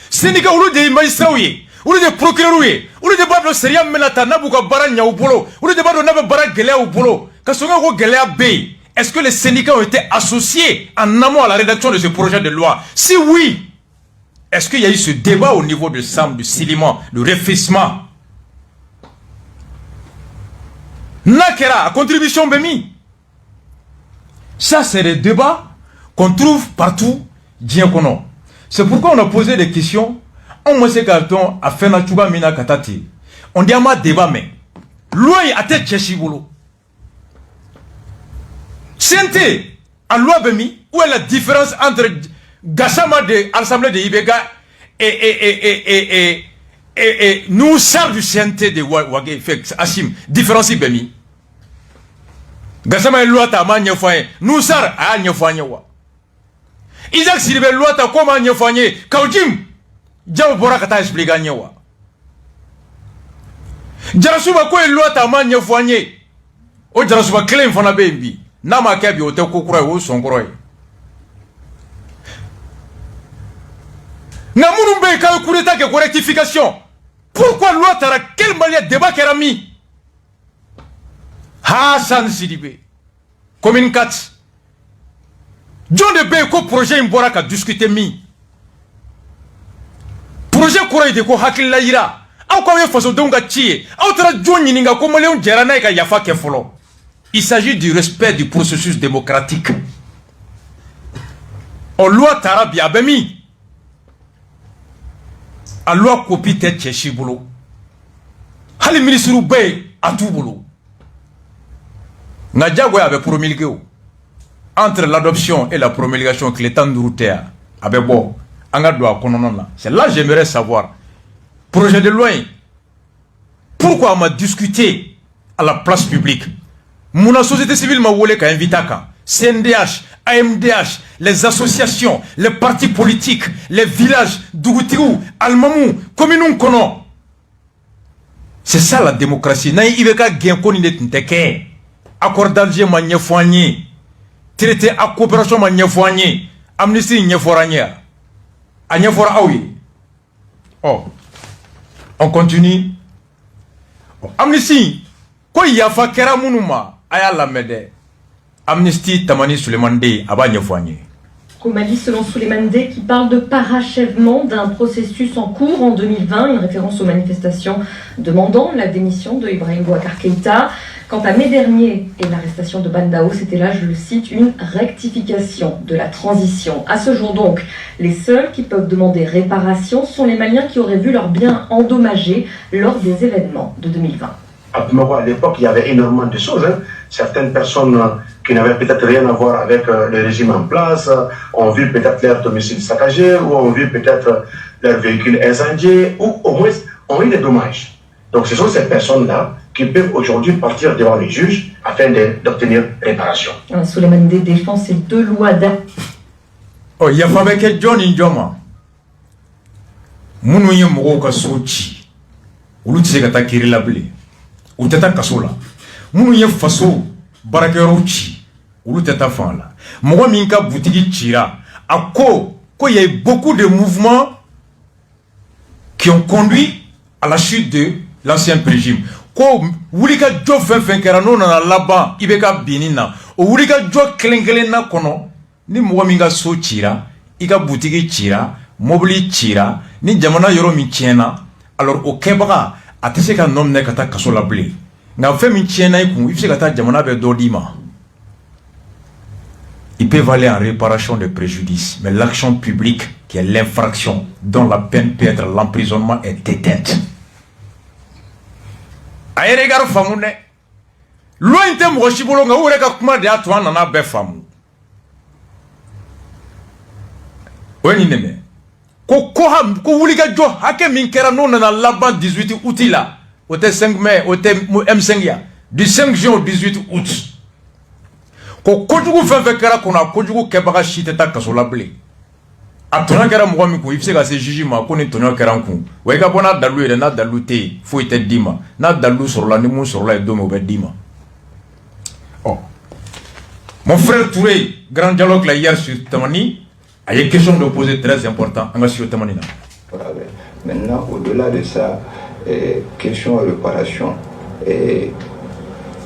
Syndicat ou des magistrats ou des procureurs ou des bado seria menata nabuka bara nya ou bolo ou des bado nabe bara gelea ou bolo. Kasonga ko gelea be. Est-ce que les syndicats ont été associés en amont à la rédaction de ce projet de loi? Si oui, est-ce qu'il y a eu ce débat au niveau de Sam, du Silima, du réfléchissement? Nakera, contribution Bemi. Ça, c'est des débats qu'on trouve partout, bien qu'on a. C'est pourquoi on a posé des questions. On m'a dit qu'on a fait un mina katati. On dit à ma débat, mais loi a été tchèchibolo. Sente, à loi Bemi, où est la différence entre Gassama de l'Assemblée de Ibega et nous sort du CNT de Wagé Asim, différencie Bemi. Gassama est loi ta man nyefanye, nous sort à nyefanye wa. Isaac Silibé loi ta comment nyefanye, Kaujim, Djao Borakata explique nyewa. Jarasuba ko loi ta man nyefanye. O Jarasuba claim fona bembi. Nama kebi o te kokura o sonkoro. Namourumbe ka coup d'état que rectification. Pourquoi loi tara quel malien débat qu'elle a mis? Hassan Sidibé. Commune 4. John de Beko projet Mbora ka discuté mi. Projet Kouraï de ko hakil la ira. Aw ko façon donga tie. Aw tara John ninga ko malien jerana ka yafa ke folo. Il s'agit du respect du processus démocratique. On loi tara bi abemi. A loi copie tête chez Bolo. Hali ministre Bay à tout boulot. Nadjagwe avait promulgué entre l'adoption et la promulgation que l'État d'Urutea avait bon. C'est là que j'aimerais savoir. Projet de loi. Pourquoi on m'a discuté à la place publique? Mon société civile m'a voulu qu'à inviter CNDH, AMDH, les associations, les partis politiques, les villages, Dougoutirou, Almamou, Kominun Kono. C'est ça la démocratie. Naï Iveka Genkoni Netnteke. Accord d'Alger m'a nyefouagné. Traité à coopération m'a nyefouagné. Amnesty nyefouagné. A nyefouagné aoui. Oh. On continue. Oh. Amnesty. Quoi yafa kera munuma. Aya la mede. Amnesty Tamani Suleiman Dey aba nyefouagné. Qu'au Mali, selon Souleymane Dey, qui parle de parachèvement d'un processus en cours en 2020, une référence aux manifestations demandant la démission de Ibrahim Boubacar Keïta. Quant à mai dernier et l'arrestation de Bandao, c'était là, je le cite, une rectification de la transition. À ce jour donc, les seuls qui peuvent demander réparation sont les Maliens qui auraient vu leurs biens endommagés lors des événements de 2020. À l'époque, il y avait énormément de choses. Certaines personnes qui n'avaient peut-être rien à voir avec le régime en place ont vu peut-être leur domicile saccagé ou ont vu peut-être leur véhicule incendié ou au moins ont eu des dommages. Donc ce sont ces personnes-là qui peuvent aujourd'hui partir devant les juges afin d'obtenir réparation. Souleymane Dey défend ces deux lois Oh, il y a pas avec John Indjoma. Mounou yé mougo ka sochi. Ulu tise kata kiri labli. Ou teta kasola. Mounou yé faso barakero chi. Ulu teta fan la. Mougo minka boutiki chira. A il y a eu beaucoup de mouvements qui ont conduit à la chute de l'ancien régime. Ko wulika jo fen kera no na laba ibeka binina. O wulika jo kelenkelen na kono. Ni mougo minka so chira. Ika boutiki chira. Mobili chira. Ni jamana yoro mi tiena. Alors au Kebara, a tese ka nom ne kata kaso la ble. Nga fe mi tiena iku, ifse kata jamana be dodima. Il peut aller en réparation de préjudice, mais l'action publique, qui est l'infraction, dont la peine peut être l'emprisonnement, est éteinte. Aye regard famou ne. Loin te mwoshibolo nga ureka kuma de atwa nana be famou. Weni neme. Ko wulika jo hake minkera non na laban 18 août là. Au 5 mai, au M5 ya. Du 5 juin au 18 août. Ko kojugu fe kera kona kojugu kebaka shite ta kasola ble. Atona kera mwa mi ko ifse ka se jugement ko ni tonyo kera nku. We ka bona dalu ere na dalu te fo ite dima. Na dalu sur la ni mun sur la do mo be dima. Oh. Mon frère Touré, grand dialogue là hier sur Tamani. Il y a une question de poser très importante. Maintenant, au-delà de ça, question de réparation,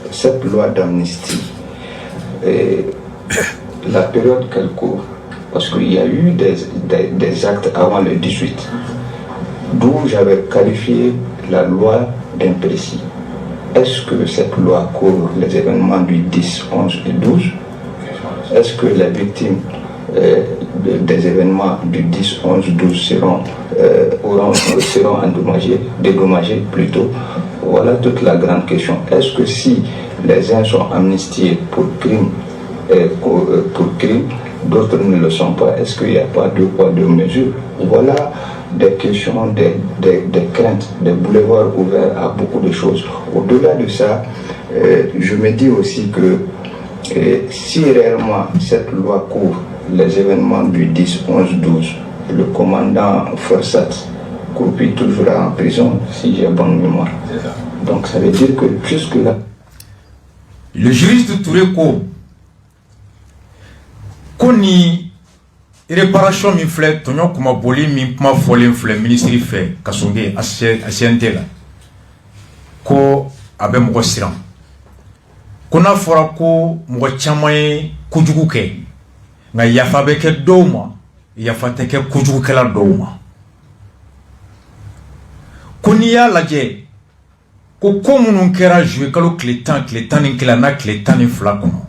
cette loi d'amnistie, la période qu'elle court, parce qu'il y a eu des actes avant le 18, d'où j'avais qualifié la loi d'imprécis. Est-ce que cette loi couvre les événements du 10, 11 et 12? Est-ce que les victimes des événements du 10, 11, 12 seront dédommagés plutôt? Voilà toute la grande question. Est-ce que si les uns sont amnistiés pour crime, d'autres ne le sont pas, est-ce qu'il n'y a pas deux poids, deux mesures? Voilà des questions, des craintes, des boulevards ouverts à beaucoup de choses. Au-delà de ça, je me dis aussi que si réellement cette loi couvre les événements du 10, 11, 12, le commandant Forsat croupit toujours en prison, si j'ai bonne mémoire. Donc ça veut dire que jusque-là... Le juriste Touré Koni réparation mi flè, tonyo kuma boli mi kuma folen flè, ministre fait, kasonge, asiente la. Ko abe mgo siran. Kona fora ko mgo chamaye kujugu ke. Nga yafa beke douma, yafa teke kujugu ke la douma. Koni ya laje, ko komunun kera joué kalo kletan ni kela na kletan ni flakono.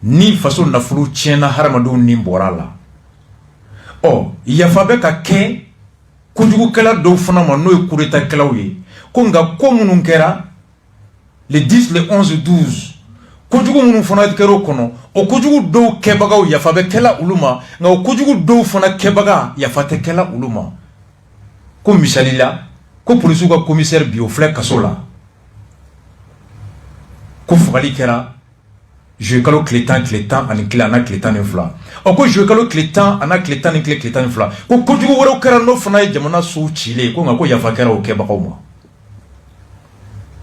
Ni façon na fulu tiena haramadu ni borala. Oh, yafa beka ke kujugu ke la do fana ma no e kureta ke la uye. Ko nga komunun kera le 10, le 11, 12. Kojugu munu fana kero kono o kojugu do kebaga yafa be kela uluma nga o kojugu do fana kebaga yafa te kela uluma ko misalila ko polisu ka commissaire bio flek kasola ko fali kera je kalo kletan ani klana kletan fla o ko je kalo kletan ana kletan fla ko kojugu woro kera no fana jamana su chile ko nga ko yafa kera o kebaga uma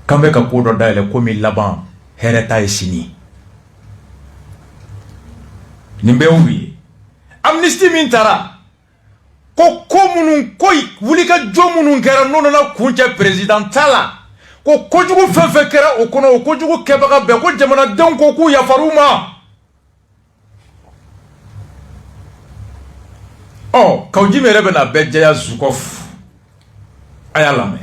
kambe ka kodo dale ko mi laban hereta esini nimbe uwi amnesty mintara ko komunun koy wulika jomunun kera nono na kunche presidentala ko kojugu fefe kera okono o kojugu kebaga be ko jamana den ko ku ya faruma Oh, Kaujim est revenu à Bedjaya Zoukof. Ayalame.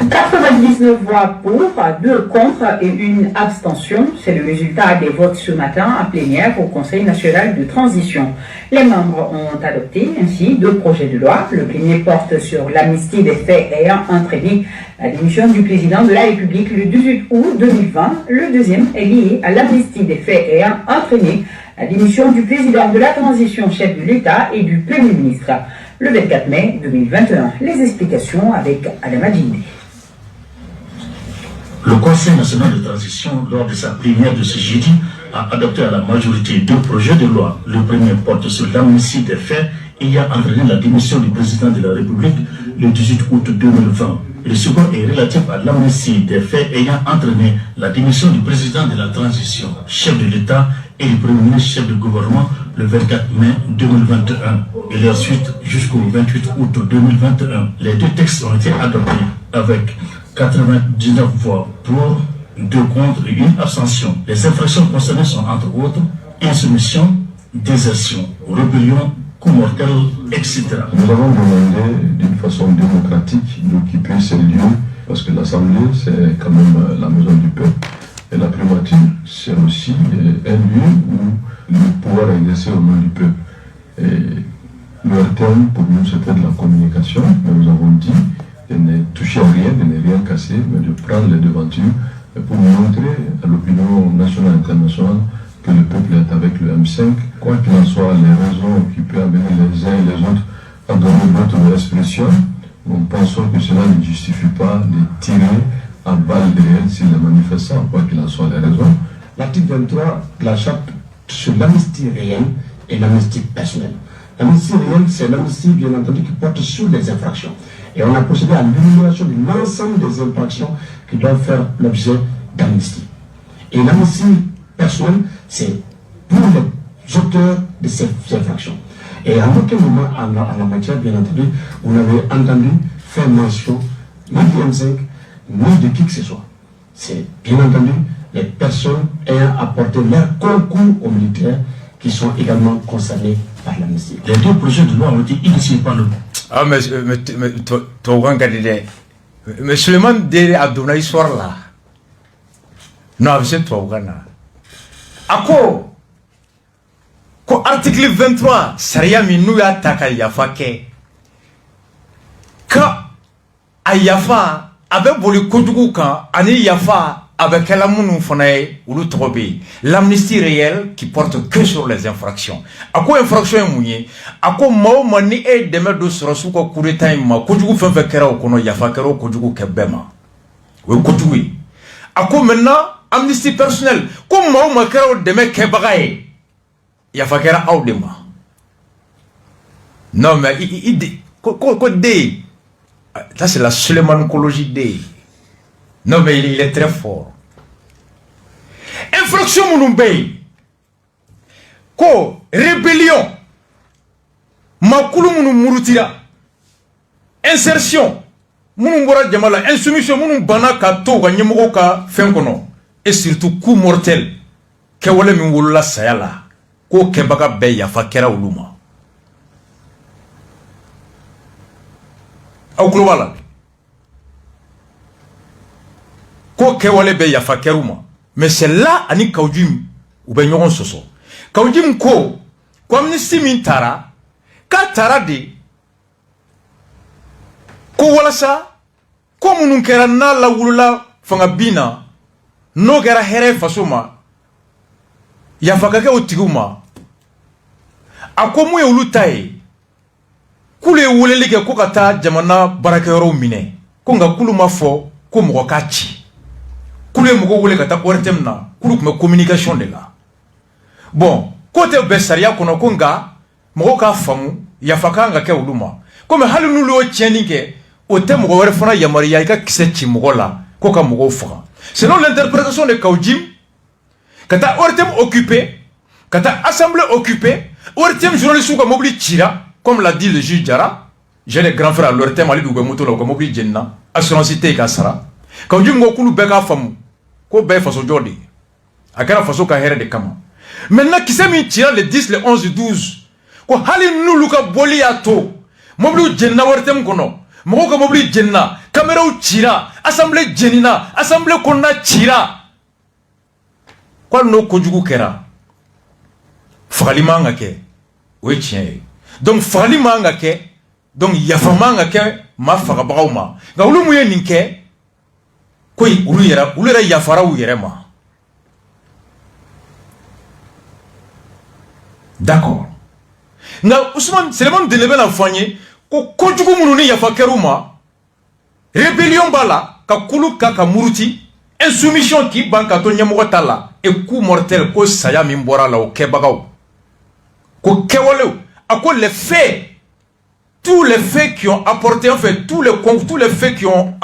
99 voix pour, 2 contre et 1 abstention. C'est le résultat des votes ce matin à plénière au Conseil national de transition. Les membres ont adopté ainsi 2 projets de loi. Le premier porte sur l'amnistie des faits ayant entraîné la démission du président de la République le 18 août 2020. Le deuxième est lié à l'amnistie des faits ayant entraîné la démission du président de la transition, chef de l'État et du Premier ministre. Le 24 mai 2021. Les explications avec Adama Djindé. Le Conseil national de transition, lors de sa plénière de ce jeudi, a adopté à la majorité 2 projets de loi. Le premier porte sur l'amnistie des faits ayant entraîné la démission du président de la République le 18 août 2020. Le second est relatif à l'amnistie des faits ayant entraîné la démission du président de la transition, chef de l'État et du Premier ministre, chef de gouvernement, le 24 mai 2021 et leur suite jusqu'au 28 août 2021. Les 2 textes ont été adoptés avec 99 voix pour, 2 contre et 1 abstention. Les infractions concernées sont entre autres insoumission, désertion, rébellion, coup mortel, etc. Nous avons demandé d'une façon démocratique d'occuper ces lieux parce que l'Assemblée c'est quand même la maison du peuple et la primature c'est aussi un lieu où le pouvoir est exercé au nom du peuple. Et leur terme pour nous c'était de la communication, mais nous avons dit de ne toucher à rien, de ne rien casser, mais de prendre les devantures pour montrer à l'opinion nationale et internationale que le peuple est avec le M5. Quoi qu'il en soit, les raisons qui peuvent amener les uns et les autres à donner d'autres expressions, nous pensons que cela ne justifie pas de tirer à balles réelles sur les manifestants, quoi qu'il en soit les raisons. L'article 23 de la charte sur l'amnistie réelle et l'amnistie personnelle. L'amnistie réelle, c'est l'amnistie, bien entendu, qui porte sur les infractions. Et on a procédé à l'élimination de l'ensemble des infractions qui doivent faire l'objet d'amnistie. Et l'amnistie personnelle, c'est pour les auteurs de ces infractions. Et à aucun moment, en la matière, bien entendu, vous n'avez entendu faire mention ni du M5, ni de qui que ce soit. C'est bien entendu les personnes ayant apporté leur concours aux militaires qui sont également concernés par l'amnistie. Les 2 projets de loi ont été initiés par le... Ah, mais toi, regardez, mais Suleiman Dere a donné l'histoire là. Non, c'est toi, regardez. Ako, article 23, Saria Minou Yataka Yafake. Ka Ayafa, avec Boli Koduka, Ani Yafa, avec Kalamoun Fonae ou l'Outrobé, l'amnistie réelle qui porte que sur les infractions. À quoi infraction est mouillée? À quoi Mao Mani est demeuré de ce rasuko Kureta ma Kodugu Fenfekera au Kono Yafakero Kodugu Kebema. Oui, Kodugu. À quoi maintenant amnistie personnelle? Comme Mao Makero demeure Kebagae Yafakera Audema. Non, mais il dit. Ça, c'est la Suleimancologie D. Non, mais il est très fort. Infraction Mounoubé. Ko rébellion. Makulu Mounou Mourutira. Insertion. Mounoubora Djamala. Insoumission Mounoubana Kato Ganyemoka Fenkono. Et surtout coup mortel. Kewale Mouloula Sayala. Ko Kebaka Beya Fakera Uluma. Aouklowala. Ko kewale be yafa keruma, mais c'est là ani Kaujim ou be nyogon soso. Kaujim ko amnistie min tara ka tara de ko wala sa ko munun kera na la wulula fanga bina no gara here fasoma yafa ka ke otiguma akomu e ulutai kule wulele ke ko kata jamana barakero mine ko nga kuluma fo ko mo kachi Koulé moko wole kata ortem na koulou me communication de là. Bon, côté Bessaria kono konga moko ka famu ya fakanga ke uluma. Comme halu nulo tieninge o tem moko wore fona ya maria ka kisechi moko la koka moko fera. Selon l'interprétation de Kaujim, kata ortem occupé, kata assemblée occupée, ortem journaliste ko mobili tira comme l'a dit le juge Jara. J'ai les grands frères l'ortem ali du moto la ko mobili jenna assurance té ka sara. Kaujim go koulou beka famu ko be faso jodi akara faso ka here de kama maintenant qui s'est mis tiré le 10 le 11 le 12 ko hali nulu ka boli ya to mobili jenna wartem kono mo ko mobili jenna kamera u chira assemblée jenina assemblée konna chira ko no ko jugu kera fagali manga ke o tien donc fagali manga ke donc yafa manga ke ma faga bawma ga ulu mu yen ke koy ulu yera yafara u yere ma. D'accord. Nga Ousmane Seleman Delebe la fanye ko kojugu mununi yafa keruma rébellion bala ka kulu ka muruti insoumission ki banka to nyamogo tala et coup mortel ko saya min bora la o kebagaw ko kewole ako les faits, tous les faits qui ont apporté en fait tous les faits qui ont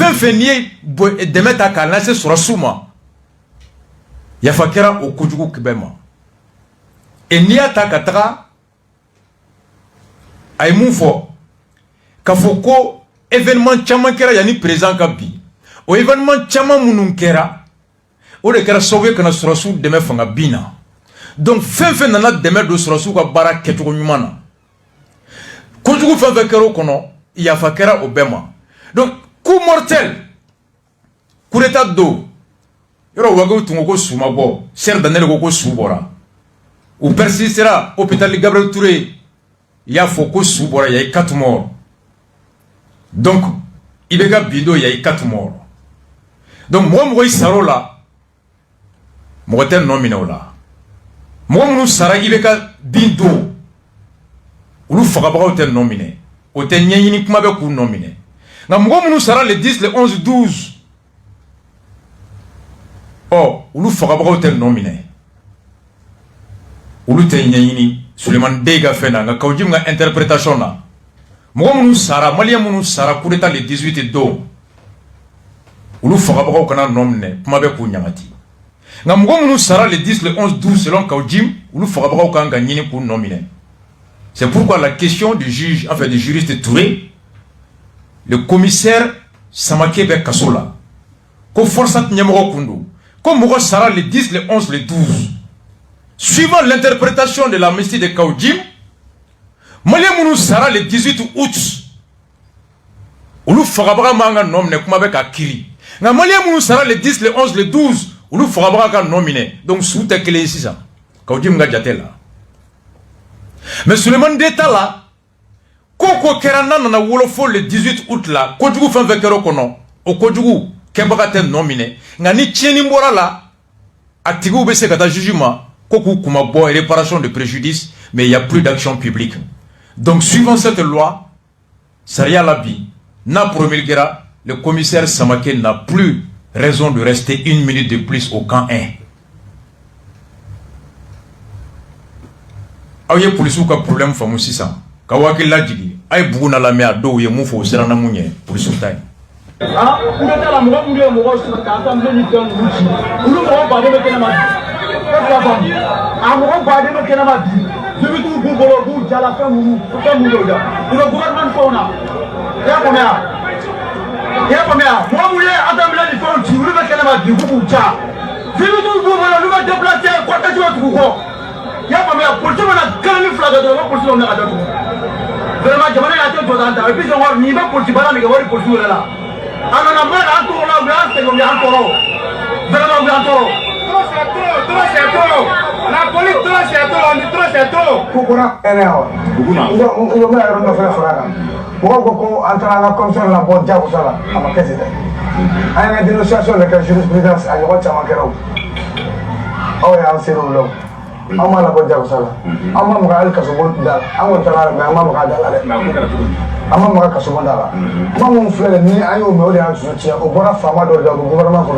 fait nier de mettre à calancer sur souma yafa kera o kojugu kibema. Et n'y a ta katra ay mun fo ka foko événement chama kera yani présent ka bi o événement chama munun kera o de kera sauvé kana surasu deme fanga bina donc fin nana deme do surasu ka bara ketugo nyumana ko jugu fin kero kono ya fa kera obema donc coup mortel coup d'état do yoro wago tungo ko suma bo ser danel ko subora ou persistera hôpital Gabriel Touré il y a foko subora il y a 4 morts donc il y a bido il y a 4 morts donc moi saro là moi t'es nominé là moi nous sara il y a bido ou faga ba t'es nominé o t'es nyini kuma be ku nominé na moi nous sara le 10 le 11 12 oh ou faga ba t'es nominé ulu te nyanyini Suleiman Dega fena nga kawjim nga interprétation na mo munu sara malien munu sara coup d'état le 18 et do ulu faga ba kana nomne kuma be ku nyamati nga mo munu sara le 10 le 11 12 selon kawjim ulu faga ba ka nga nyini ku nomine. C'est pourquoi la question du juge enfin du juriste Touré le commissaire Samake be kasola ko forçat nyamoro kundu ko mo sara le 10 le 11 le 12 suivant l'interprétation de l'amnistie de Kaoudjim, Malien Mounou Sara le 18 août, Oulou Farabra Manga nomine comme avec Akiri. Malien Mounou Sara le 10, le 11, le 12, Oulou Farabra nominé. Donc sous tes clés ici ça. Kaoudjim Gadjate là. Mais Suleiman Deta là, Koko Kerana na Wolofo le 18 août là, Kodjougou fin vekero kono, au Kodjougou, Kembagate nominé. Ngani Tieni Mbora là, Aktigou Bese Kata jugement. Et réparation de préjudice, mais il n'y a plus d'action publique. Donc, suivant cette loi, Saria Labi n'a promulguera, le commissaire Samake n'a plus raison de rester 1 minute de plus au camp 1. Aouye police ou ka problème famu sisa. Kawaki ladjigi, ay buguna la mea do ye mufo au serana mounye, police ou taille. Ah, vous êtes à la mort, vous êtes mort, vous êtes à la mort, vous êtes à la mort. Amour bade me kenama di je veux tout bolo bu jala fa mu da le gouvernement fona ya komea moi mouye adam la di fon ti lu me kenama di bu ja je veux tout bolo lu me déplacer quoi que tu veux ko ya komea pour tu na kalani flaga do pour tu na ada tout vraiment jamana ya to danta et puis je vois ni ba pour tu bala ni wari pour tu là ana na mala anto la bien c'est comme ya anto vraiment bien anto. La police c'est trop. Pourquoi erreur? On va faire une affaire. Pourquoi entrer comme ça la bonne diable ça à ma caisse. À la dénonciation de la jurisprudence à Yoruba Chamakero. Oh ya c'est long. Ama la bonne diable ça. Ama mga al kasubon dal. Ama tala na ama mga dal. Ama mga kasubon dal. Ama mon frère ni ayo me o de an soutien au bona fama do gouvernement ko.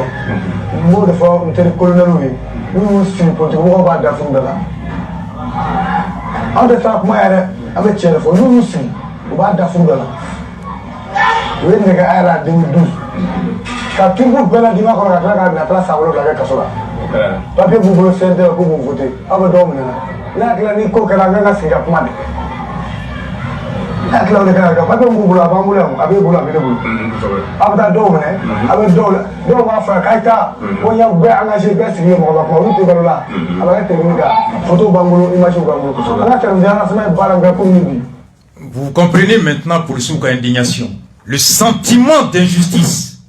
Mo de fa inter colonel oui. Nous sommes pour tout va faire de là. En fait, moi, avec téléphone, nous sommes on va faire de là. Oui, mais à 2012. Quand tout le monde veut la dimanche, on a la place à l'autre avec Kassola. Papier pour vous centre pour vous voter. Avant de dormir là, la Nico que la gagne c'est Japon. akla de kana ka pape ngubula ba mula abe bula be bulu abda do mene abe do wa fa kaita o ya be engagé be signé mo ba ko to bala aba te minga photo bangulo image bangulo ana tan jana sama baranga ko ni. Vous comprenez maintenant pour Souka indignation, le sentiment d'injustice.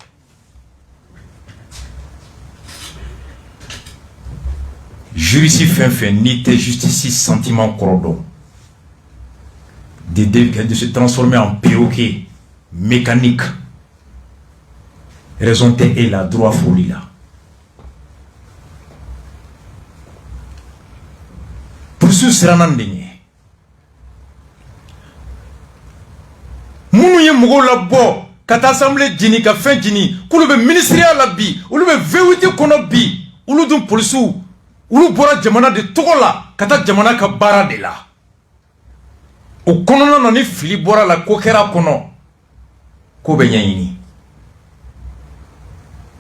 Jurici fin n'était justice sentiment cordon. De se transformer en perroquet mécanique. Raison T et la droit folie là. Pour ce sera n'endigné. Mounou ye mougo la bo, kata assemblée djini ka fin djini, koulou be ministériel la bi, oulou be vewiti kono bi, oulou dun polisou, oulou bora jamana de togo la, kata jamana ka bara de la. O kono nani fili bora la kokera kono, ko be nyayini.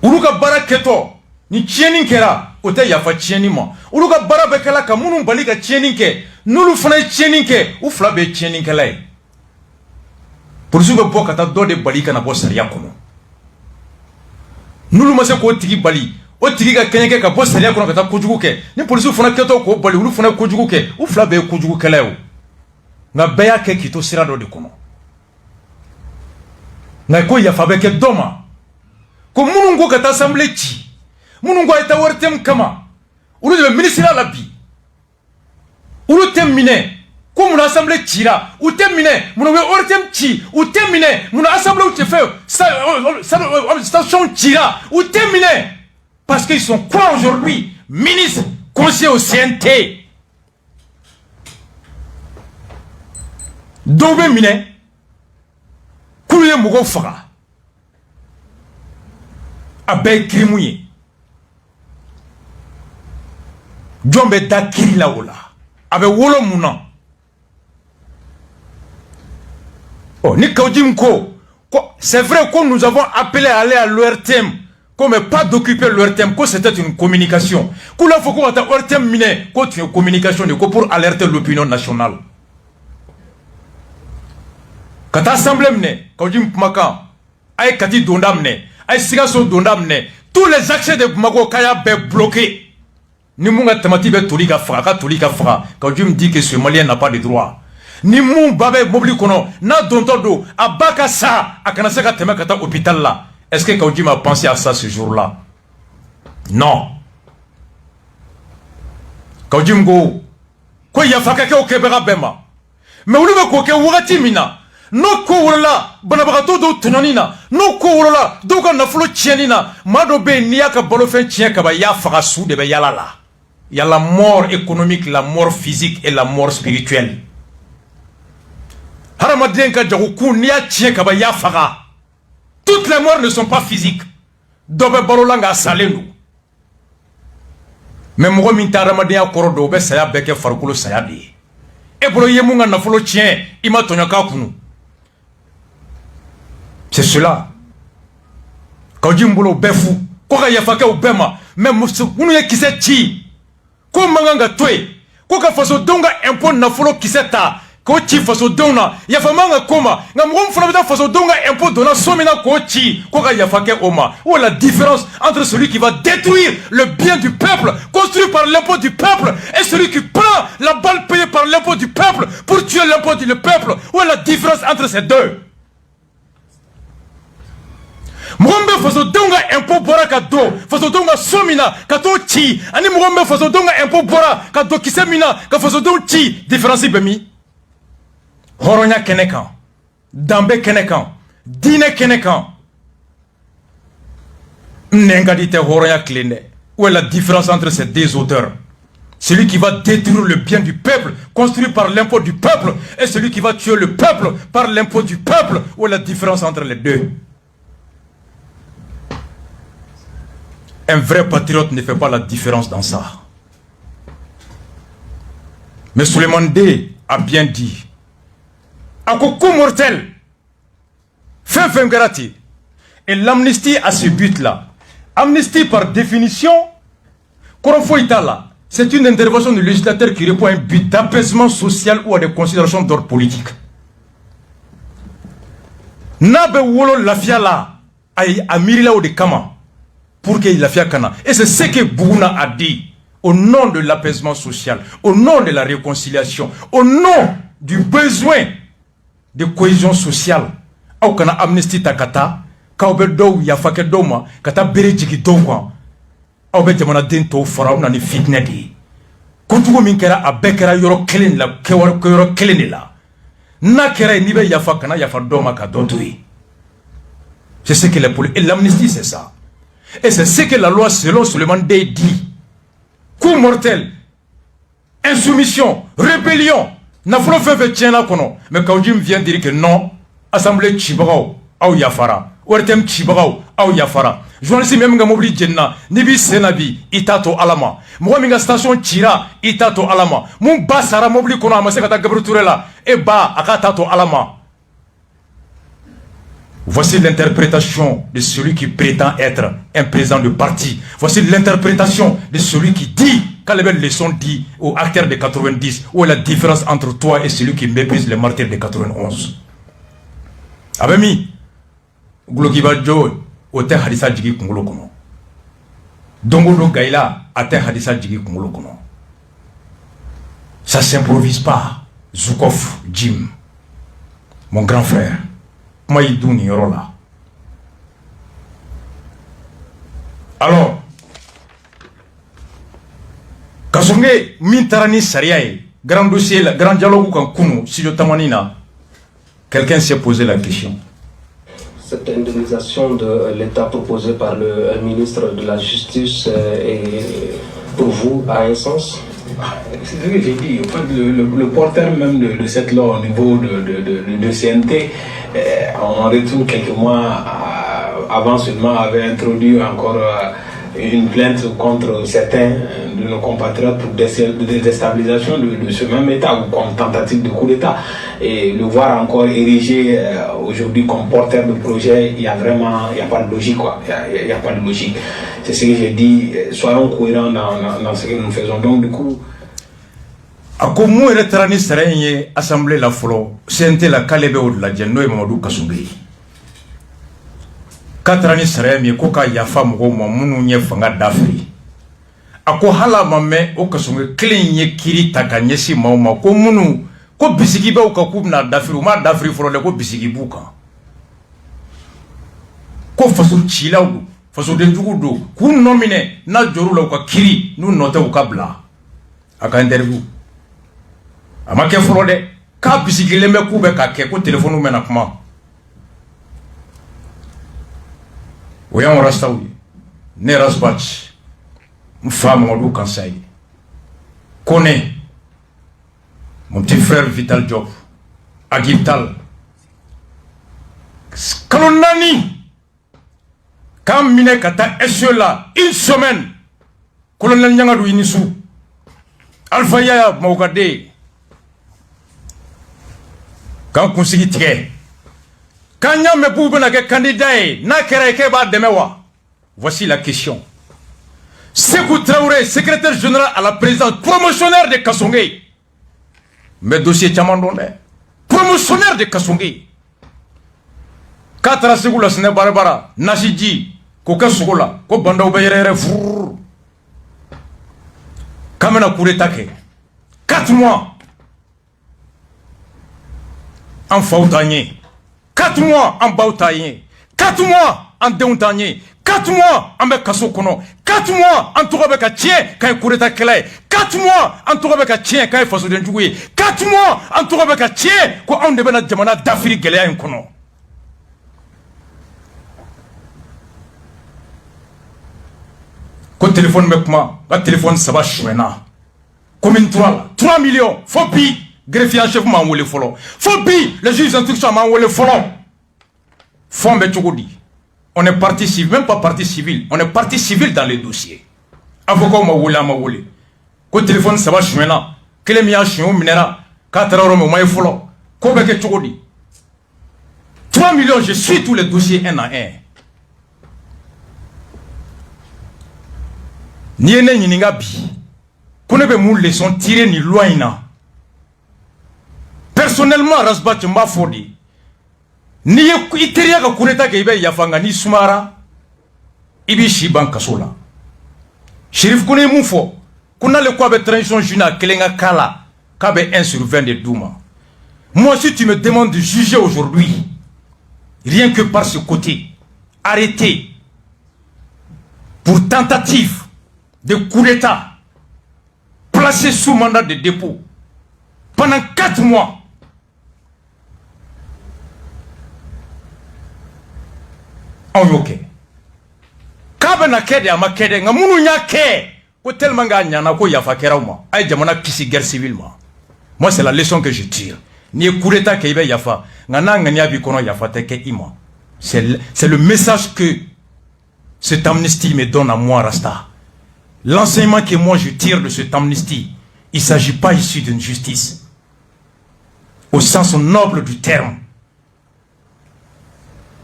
Oulou ka bara keto, ni tchienin kera, ote yafa tchieni ma. Oulou ka bara bekela ka mounou bali ka tchienin ke, noulou fana tchienin ke, ou fla be tchienin ke lai. Pour ce que vous avez bali kana bo sariya kono. Nulu ma se ko tigi bali, o tigi ka kenyeke ka bo sariya kono kata kojugu ke. Ni police fana keto ko bali, ulu fana kojugu ke, u fla be kojugu kala yo. Nga beya ke kito sira do de kono. Nga ko ya fa be ke doma. Ko munungo kata assemblée ti. Munungo eta wortem kama. Ulu de ministre la bi. Ulu terminé. Comme mon assemblée tira, ou terminé, mon ortem ti, ou terminé, mon assemblée où tu fais, station tira, ou terminé. Parce qu'ils sont quoi aujourd'hui? Ministre, conseiller au CNT. Dobe mine, kouye mougo fara. Abe krimouye. Djombe da kiri la ola. Abe wolo mounan. Oh, c'est vrai que nous avons appelé à aller à l'ORTM, comme pas d'occuper l'ORTM, que c'était une communication. Qu'il faut qu'on ait l'ORTM miné, que tu une communication pour alerter l'opinion nationale. Quand l'Assemblée miné, quand tu m'as aïe Kati Dondamne, aïe Sigaso Dondamne, tous les accès de Mago Kaya be bloqués. Ni munga tamati be tolika fra, quand tu me dis que ce Malien n'a pas de droit. Ni moun babe mobili kono na dontodo abaka sa akanaseka teme kata hôpital là. Est-ce que Kaoudji m'a pensé à ça ce jour-là? Non. Kaoudji mgo ko ya faka ke okebera bema. Mais ulu be ko ke wurati mina. No ko wurala banabagato do tononina. No ko wurala do ka nafulo tienina. Mado be niaka bolofen tien ka ba ya faka sou de be yalala. Il y a la mort économique, la mort physique et la mort spirituelle. Toutes les morts ne sont pas physiques. Mais moi, minta ramadia korodo be saya beke farkulo saya di. E bolo yemunga na folo tien ima tonyaka kunu. C'est cela. Quand jimbolo befu, ko ka yafaka ubema, même munu ye kise chi. Ko manganga twe, ko ka faso donga impôt na folo kiseta. Kochi faso dona yafamanga koma nga mgom fana faso donga impôt dona somina kochi koka yafake oma. Où est la différence entre celui qui va détruire le bien du peuple construit par l'impôt du peuple et celui qui prend la balle payée par l'impôt du peuple pour tuer l'impôt du peuple? Où est la différence entre ces deux? Mgombe faso donga impôt bora kado faso donga somina kato chi ani mgombe faso donga impôt bora kado kisemina ka faso donga chi différence bemi. Horonya kenekan, Dambe kenekan, Dine kenekan. Nengadite Horonya klene. Où est la différence entre ces deux auteurs? Celui qui va détruire le bien du peuple, construit par l'impôt du peuple, et celui qui va tuer le peuple par l'impôt du peuple. Où est la différence entre les deux? Un vrai patriote ne fait pas la différence dans ça. Mais Souleymane D a bien dit. Un coup mortel. Fin grati. Et l'amnistie a ce but-là. Amnistie par définition, c'est une intervention du législateur qui répond à un but d'apaisement social ou à des considérations d'ordre politique. n'a be wolo lafia la a mirila o de kama pour que lafia kana. Et c'est ce que Bougouna a dit au nom de l'apaisement social, au nom de la réconciliation, au nom du besoin de cohésion sociale. Au kana amnesty takata ka be do ya fake do ma kata bere jigi do kwa au be jamana den to fara na ni fitna di kontugo min kera a bekera yoro kelen la kewar ko yoro kelen la na kera ni be ya fakana ya fa do ma ka do tuyi. C'est ce que les politiques et l'amnistie c'est ça. Et c'est ce que la loi selon Suleiman Dey dit. Coup mortel, insoumission, rébellion. Na folo fe tient là kono mais quand Jim vient dire que non, assemblée Chibagao ou Yafara, ou Ertem Chibagao ou Yafara. Journaliste même nga mobili jenna, nibi senabi itato alama. Moi minga station Chira itato alama. Mon basara mobili kono amase kata Gabriel Touré là et ba akatato alama. Voici l'interprétation de celui qui prétend être un président de parti. Voici l'interprétation de celui qui dit, quand les belles leçons dit aux acteurs de 90, où est la différence entre toi et celui qui méprise les martyrs de 91. Abemi, Gloukiba Joe, Ote Hadissa Djigi Kungolo Kono. Dongodo Gaïla, Ate Hadissa Djigi Kungolo Kono. Ça s'improvise pas. Zoukov, Jim, mon grand frère. Maïdouni Yorola. Alors, Kasonge Mintarani Sariae, grand dossier, grand dialogue quand Kounou, si je tamanina, quelqu'un s'est posé la question. Cette indemnisation de l'État proposée par le ministre de la Justice est pour vous à un sens? C'est ce que j'ai dit. En fait, le porteur même de cette loi au niveau de CNT, on retourne quelques mois avant seulement, avait introduit encore une plainte contre certains de nos compatriotes pour déstabilisation de ce même État ou comme tentative de coup d'État. Et le voir encore érigé aujourd'hui comme porteur de projet, il n'y a pas de logique, quoi. Il n'y a pas de logique. C'est ce que j'ai dit, soyons cohérents dans ce que nous faisons. Donc du coup, ako mu ere tarani sarenye assemblée la folo CNT la kalebe o la jenno e Mamadou Kassoungé katrani saremi ko ka yafa mo munu nye fanga d'Afrique ako hala mame o Kassoungé klinye kiri takanyesi mauma ko munu ko bisigi be o ka kubna d'Afrique ma d'Afrique folo le ko bisigi buka ko fasul chilawu fasul de jugudo ku nomine na joru la ko kiri nu note o kabla aka interview ama ke folo de ka bisigile me ku be ka ke ko téléphone mena kuma o ya rastawi ne rasbach mfama Mamadou Kansai connaît mon petit frère Vital Diop Agital Kalonani kam mine kata esola une semaine colonel Nyangadou Inisu Alpha Yaya Maugade quand kunsigi tigɛ quand y'a mɛ k'u bɛna kɛ candidat ye n'a kɛra ye k'e b'a dɛmɛ wa? Voici la question. Sékou Traoré, secrétaire général à la présidence, promotionnaire de Kassoungé, mais dossier caman dɔn dɛ, promotionnaire de Kassoungé, k'a taara Sékou la sinɛ bara nasi ji k'o kɛ sogo la ko bandaw bɛ yɛrɛ fururu k'an bɛna coup d'état kɛ 4 mois. En fautanier, 4 mois en bautanier, 4 mois en déontanier, 4 mois en bekasokono, 4 mois en tourabeka tien, quand il courait à clé, 4 mois en tourabeka tien, quand il faisait d'un jouet, 4 mois en tourabeka tien, quand on devait la jamana d'Afrique Galéa en kono. Quand téléphone me comment, le téléphone ça va chouena. Combien 3 millions, faut pi. Greffier en chef m'a envolé follow. Faut bi, le juge d'instruction m'a envolé follow. Fond Betchogodi. On est parti civil, même pas parti civil. On est parti civil dans les dossiers. Avocat m'a envolé. Quand téléphone ça va chouena. Quel est mien chien ou minera. 4 euros m'a follow. Combien que Chogodi. 3 millions, je suis tous les dossiers un à un. Ni ene ni ninga bi. Qu'on be mou leçon tiré ni loin na. Personnellement, Rasbat Mbafodi, Ni ye teriya ka coup d'état ke ibe yafanga ni sumara ibi shiban kasola. Shérif Kone mun fo kuna le quoi avec transition juna kelenga kala kabe 1 sur 20 de Douma. Moi si tu me demandes de juger aujourd'hui rien que par ce côté arrêté pour tentative de coup d'état placé sous mandat de dépôt pendant 4 mois. On yoke. Kabe na kede ama kede nga munu nya ke ko tellement nga nyana ko yafa kera uma ay jamana kisi guerre civile ma. Moi c'est la leçon que je tire. Ni coup d'état ke ibe yafa nga na ngania bi kono yafa te ke ima. C'est le message que cette amnistie me donne à moi Rasta. L'enseignement que moi je tire de cette amnistie, il ne s'agit pas ici d'une justice au sens noble du terme.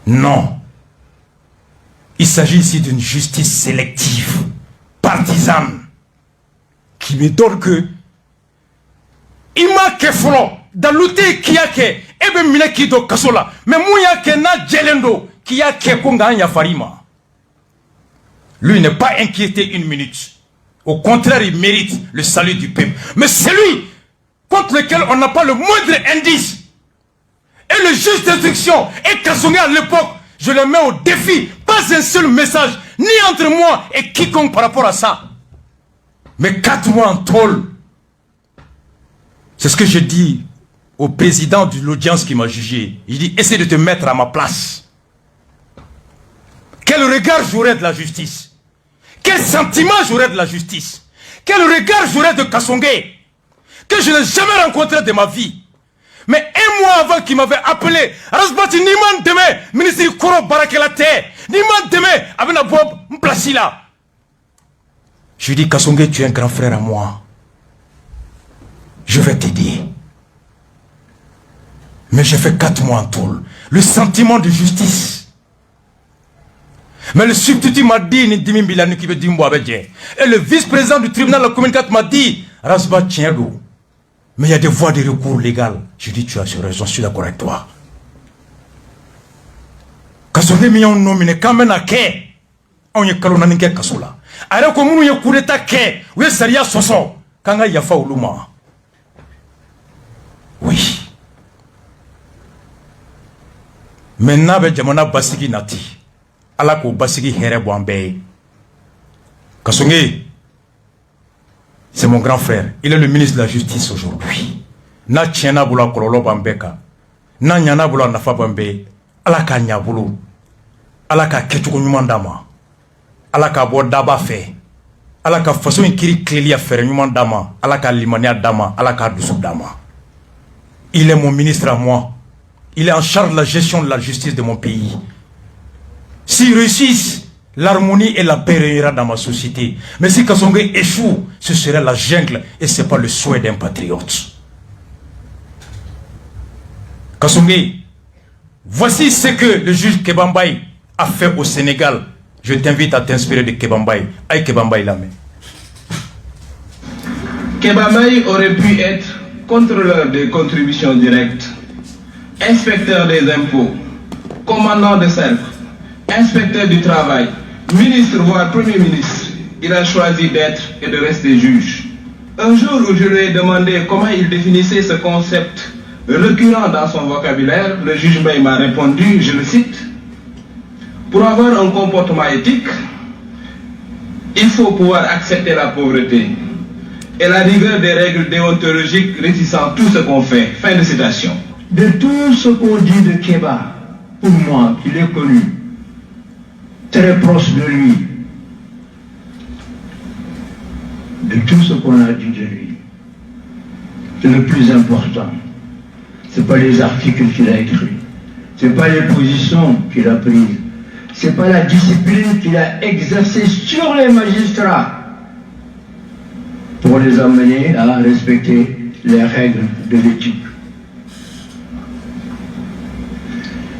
Non. Il s'agit ici d'une justice sélective, partisane, qui me donne que il m'a que folo, dans l'outil qui a que, ebe mine ki do kasola, mais mouya ke na djelendo, qui a que konga ya farima. Lui n'est pas inquiété une minute. Au contraire, il mérite le salut du peuple. Mais celui contre lequel on n'a pas le moindre indice, et le juge d'instruction, et Kassonga à l'époque, je le mets au défi. Pas un seul message, ni entre moi et quiconque par rapport à ça. Mais 4 mois en tôle. C'est ce que je dis au président de l'audience qui m'a jugé. Il dit, essaie de te mettre à ma place. Quel regard j'aurais de la justice? Quel sentiment j'aurais de la justice? Quel regard j'aurais de Kassongé que je n'ai jamais rencontré de ma vie? Mais 1 mois avant qu'il m'avait appelé, Rasbati Niman Deme, ministre Koro Barakelate, Niman Deme, Abena Bob Mplacila. Je lui dis, Kassongé, tu es un grand frère à moi. Je vais t'aider. Mais j'ai fait 4 mois en tôle. Le sentiment de justice. Mais le substitut m'a dit, et le vice-président du tribunal de la commune 4 m'a dit, Rasba Tiendou. Mais il y a des voies de recours légales. Je dis, tu as raison, je suis d'accord avec toi. Kassonde mi on nomine quand même à ke. On y kalona ninke kasola. Alors comme nous y coup d'état ke, oui saria soso. Kanga yafa uluma. Oui. Maintenant be jamana basigi nati. Ala ko basigi here boambe. Kassonge. C'est mon grand frère. Il est le ministre de la Justice aujourd'hui. Na tiena bula kololo bambeka. Na nyana bula nafa bambe. Ala ka nyabulu. Ala ka ketuko nyumandama. Ala ka bo daba fe. Ala ka façon kiri kleli a faire nyumandama. Ala ka limania dama. Ala ka dusu dama. Il est mon ministre à moi. Il est en charge de la gestion de la justice de mon pays. S'ils réussissent, l'harmonie et la paix régnera dans ma société. Mais si Kassongé échoue, ce serait la jungle et ce n'est pas le souhait d'un patriote. Kassongé, voici ce que le juge Kebambaye a fait au Sénégal. Je t'invite à t'inspirer de Kebambaye. Aïe Kebambaye la main. Kebambaye aurait pu être contrôleur des contributions directes, inspecteur des impôts, commandant de cercle, inspecteur du travail, ministre voire premier ministre. Il a choisi d'être et de rester juge. Un jour où je lui ai demandé comment il définissait ce concept récurrent dans son vocabulaire, le juge Mbaye m'a répondu, je le cite, « Pour avoir un comportement éthique, il faut pouvoir accepter la pauvreté et la rigueur des règles déontologiques régissant tout ce qu'on fait. » Fin de citation. De tout ce qu'on dit de Keba, pour moi, qu'il est connu, très proche de lui, de tout ce qu'on a dit de lui, c'est le plus important. Ce n'est pas les articles qu'il a écrits, ce n'est pas les positions qu'il a prises, ce n'est pas la discipline qu'il a exercée sur les magistrats pour les amener à respecter les règles de l'éthique.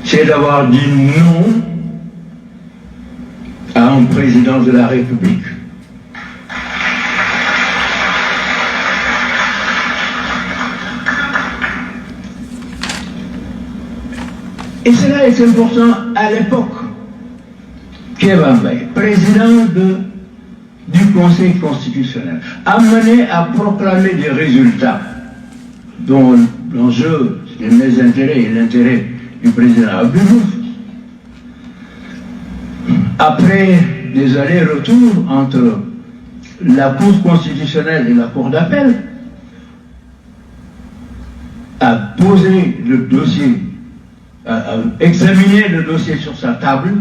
C'est d'avoir dit non à un président de la République. Et cela est important à l'époque. Kebambaye, président du Conseil constitutionnel, a mené à proclamer des résultats dont l'enjeu, c'est mes intérêts et l'intérêt du président Abdou Diouf. Après des allers-retours entre la Cour constitutionnelle et la Cour d'appel, a posé le dossier, a examiné le dossier sur sa table,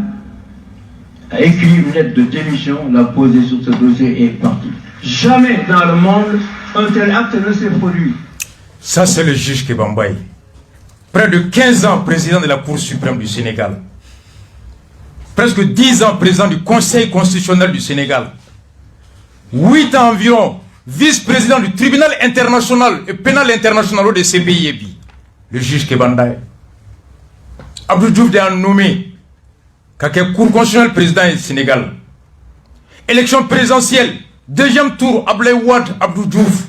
a écrit une lettre de démission, l'a posée sur ce dossier et est parti. Jamais dans le monde un tel acte ne s'est produit. Ça, c'est le juge Kebambaye. Près de 15 ans président de la Cour suprême du Sénégal. Presque 10 ans président du Conseil constitutionnel du Sénégal. 8 ans environ vice-président du tribunal international et pénal international de CPI. Le juge Kebambaye. Abdou Diouf a nommé Kake Cour constitutionnelle président du Sénégal. Élection présidentielle, deuxième tour, Ablaye Wade, Abdou Diouf.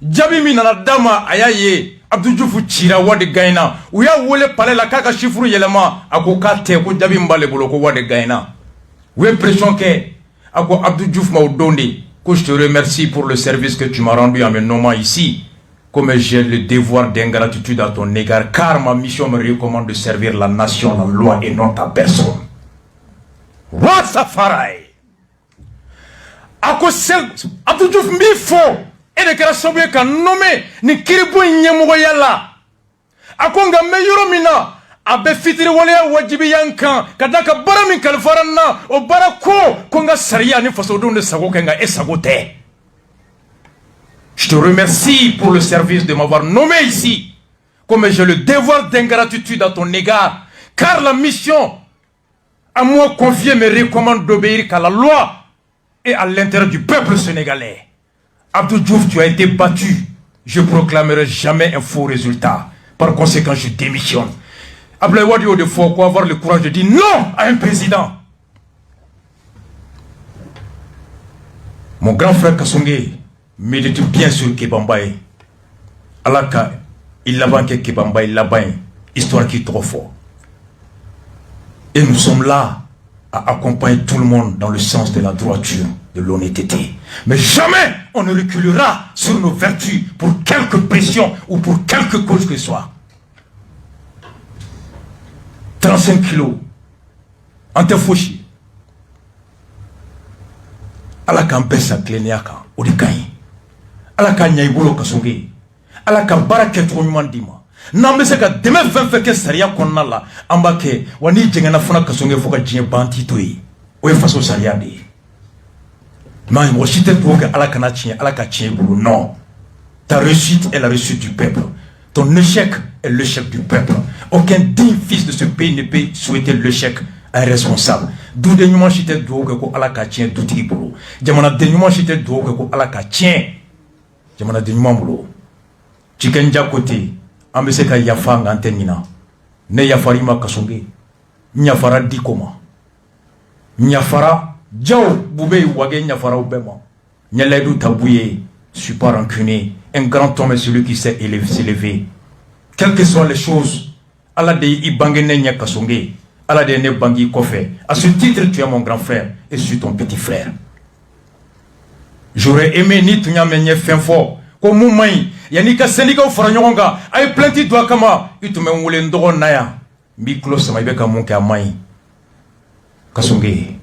Jabi Minana Dama Ayaye, Abdou Diouf Chira Wade Gaina. Ouya Wole Palais la Kaka Chifru Yelema, Ako Kate, Ko Jabi Mbale Boloko Wade Gaina. Ouye pression que Ako Abdou Diouf Maoudondi, que je te remercie pour le service que tu m'as rendu en me nommant ici. Comme j'ai le devoir d'ingratitude à ton égard, car ma mission me recommande de servir la nation, la loi et non ta personne. Wasafarai. Ako Abdou Diouf Mifo. Et de kera sabu ka nommé ni kiribu nyemogo yalla akonga meyoro mina abe fitiri wale wajibi yankan kadaka bara min kalfaranna o bara konga sariya ni faso don de sago kenga esagote. Je te remercie pour le service de m'avoir nommé ici, comme j'ai le devoir d'ingratitude à ton égard, car la mission à moi confiée me recommande d'obéir qu'à la loi et à l'intérêt du peuple sénégalais. Abdou Diouf, tu as été battu. Je proclamerai jamais un faux résultat. Par conséquent, je démissionne. Ablaye Wade de faut avoir le courage de dire non à un président. Mon grand frère Kassongé médite bien sur Kebambaye. Alaka, il l'a banqué Kebambaye, là-bas, histoire qui est trop fort. Et nous sommes là à accompagner tout le monde dans le sens de la droiture, de l'honnêteté. Mais jamais on ne reculera sur nos vertus pour quelque pression ou pour quelque cause que ce soit. 35 kilos. Antefouchi. Alaka mpesa kleniaka. Odikai. Alaka nyaibolo kasonge. Alaka barake tronyumandima. N'ambese ka deme fɛn kɛ sariya kɔnɔna la an b'a kɛ wa ni jɛngɛnna fana kasonge fo ka diɲɛ ban t'i to ye o ye faso sariya de ye mais mɔgɔ si tɛ dugawu kɛ ala kana tiɲɛ ala ka tiɲɛ bolo non ta réussite est la réussite du peuple, ton échec est l'échec du peuple. Aucun digne fils de ce pays ne peut souhaiter l'échec à un responsable. D'où des ɲuman si tɛ dugawu kɛ ko ala ka tiɲɛ dutigi bolo, jamanaden ɲuman si tɛ dugawu kɛ ko ala ka tiɲɛ jamanaden ɲuman bolo. Cikɛnja côté an bɛ se ka yafa nka an tɛ ɲina. Ne yafari ma Kasonge, n yafara Diko ma, n yafara Diaw Boubé Wage, n yafara bɛɛ ma. Ɲɛlayidu Tabuye, je suis pas rancunier. Un grand homme est celui qui sait s'élever. Quelles que soient les choses, Allah de i bange ne ɲɛ Kasonge, Allah de ne bangi kɔfɛ. À ce titre, tu es mon grand frère et je suis ton petit frère. J'aurais aimé ni tu n'as mené fin fort. Ko mun maɲi yanni ka syndicat fara ɲɔgɔn kan a ye plainte do a kama i tun bɛ n wele n dɔgɔ na yan n b'i tulo sama i bɛ ka mun kɛ a maɲi. Kasonge,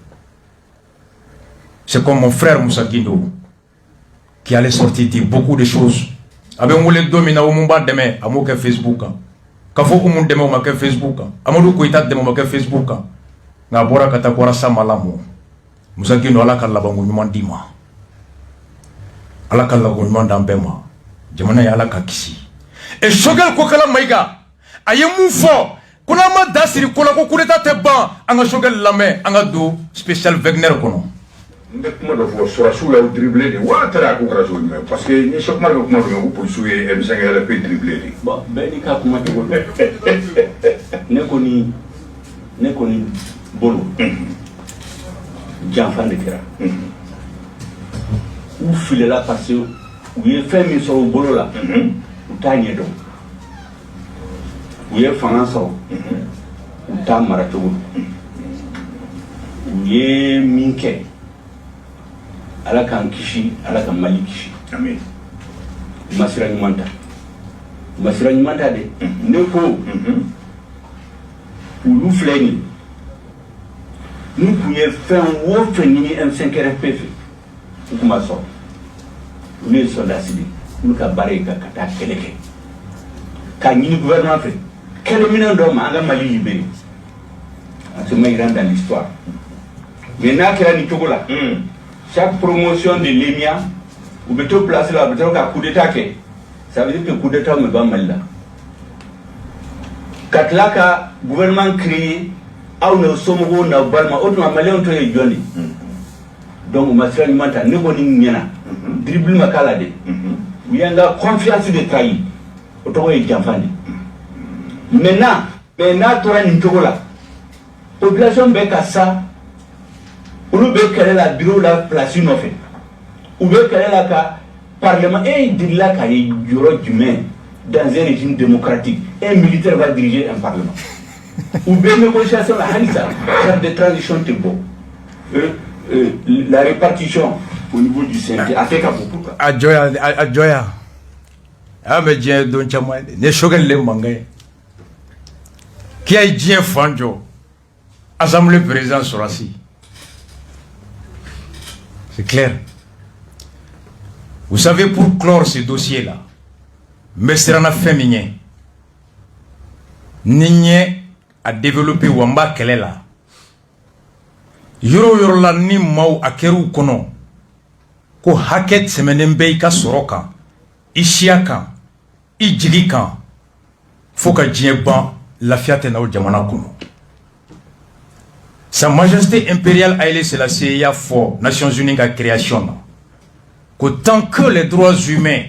c'est comme mon frère Moussa Guindo qui allait sortir dire beaucoup de choses. A bɛ n wele don min na o mun b'a dɛmɛ a m'o kɛ Facebook kan, k'a fɔ ko mun dɛmɛ o ma kɛ Facebook kan, Amadou Koyita dɛmɛ o ma kɛ Facebook kan, nka a bɔra ka taa ko Arasa Malamu. Moussa Guindo, Ala ka labanko ɲuman d'i ma. Ala ka labanko ɲuman d'an bɛɛ ma. Jamana ya Ala ka kisi. Et Choguel Kokala Maïga a ye mun fɔ ko n'an ma da siri ko la ko coup d'état tɛ ban an ka Choguel lamɛn an ka don spécial Wagner kɔnɔ. N bɛ kuma dɔ fɔ sɔrɔsiw la o dribblé de wa taara ko kɛra cogo jumɛn parce que ni Choguel bɛ kuma dɔ kɛ ko policiw ye M5 RP dribblé de. Bon bɛɛ n'i ka kuma cogo don. Ne kɔni bolo janfan de kɛra. U filela parce que u ye fɛn min sɔrɔ u bolo la u t'a ɲɛ dɔn, u ye fanga sɔrɔ u t'a mara cogo u ye min kɛ ala k'an kisi ala ka Mali kisi amen u ma sira ɲuman ta u ma sira ɲuman ta de ne ko olu filɛ nin n'u kun ye fɛn o fɛn ɲini M5 RFP fɛ u kun ma sɔrɔ olu ye soldats de olu ka baara ye ka taa kɛlɛ kɛ ka ɲini gouvernement fɛ kɛlɛminɛn dɔ ma an ka Mali libéré en se mettant dans l'histoire mais n'a kɛra nin cogo la chaque promotion de l'EMIA u bɛ to place la u bɛ to ka coup d'état kɛ ça veut dire que coup d'état ma ban Mali la ka tila ka gouvernement créé aw n'aw somɔgɔw n'aw balima o tuma maliyɛnw tɔ ye jɔn de donc u ma sira ɲuman ta ne kɔni ɲɛna dribble ma k'a la de u y'an ka confiance de trahi o tɔgɔ ye janfa de mais n'a tora nin cogo la population bɛ ka sa olu bɛ kɛlɛ la bureau la place nɔfɛ u bɛ kɛlɛ la ka parlement dirila ka ye yɔrɔ jumɛn dans un régime démocratique un militaire va diriger un parlement ou bien négociation la halisa charte de transition te bon la répartition au niveau du CNT a fait qu'à beaucoup a joya mais diɲɛ don caman ne sogɛli le mankan qui a diɲɛ fan jɔ assemblée président Sorasi c'est clair. Vous savez, pour clore ce dossier là mais c'est un fait mignon Nigné a développé Wamba Kelela. Yoro la ni mau akeru kono. Ko haket semenembe ka soroka. Ishiaka. Ijigika. Foka djeba la fiate na jamana kuno. Sa Majesté impériale Haïlé Sélassié a fort Nations Unies à création. Que tant que les droits humains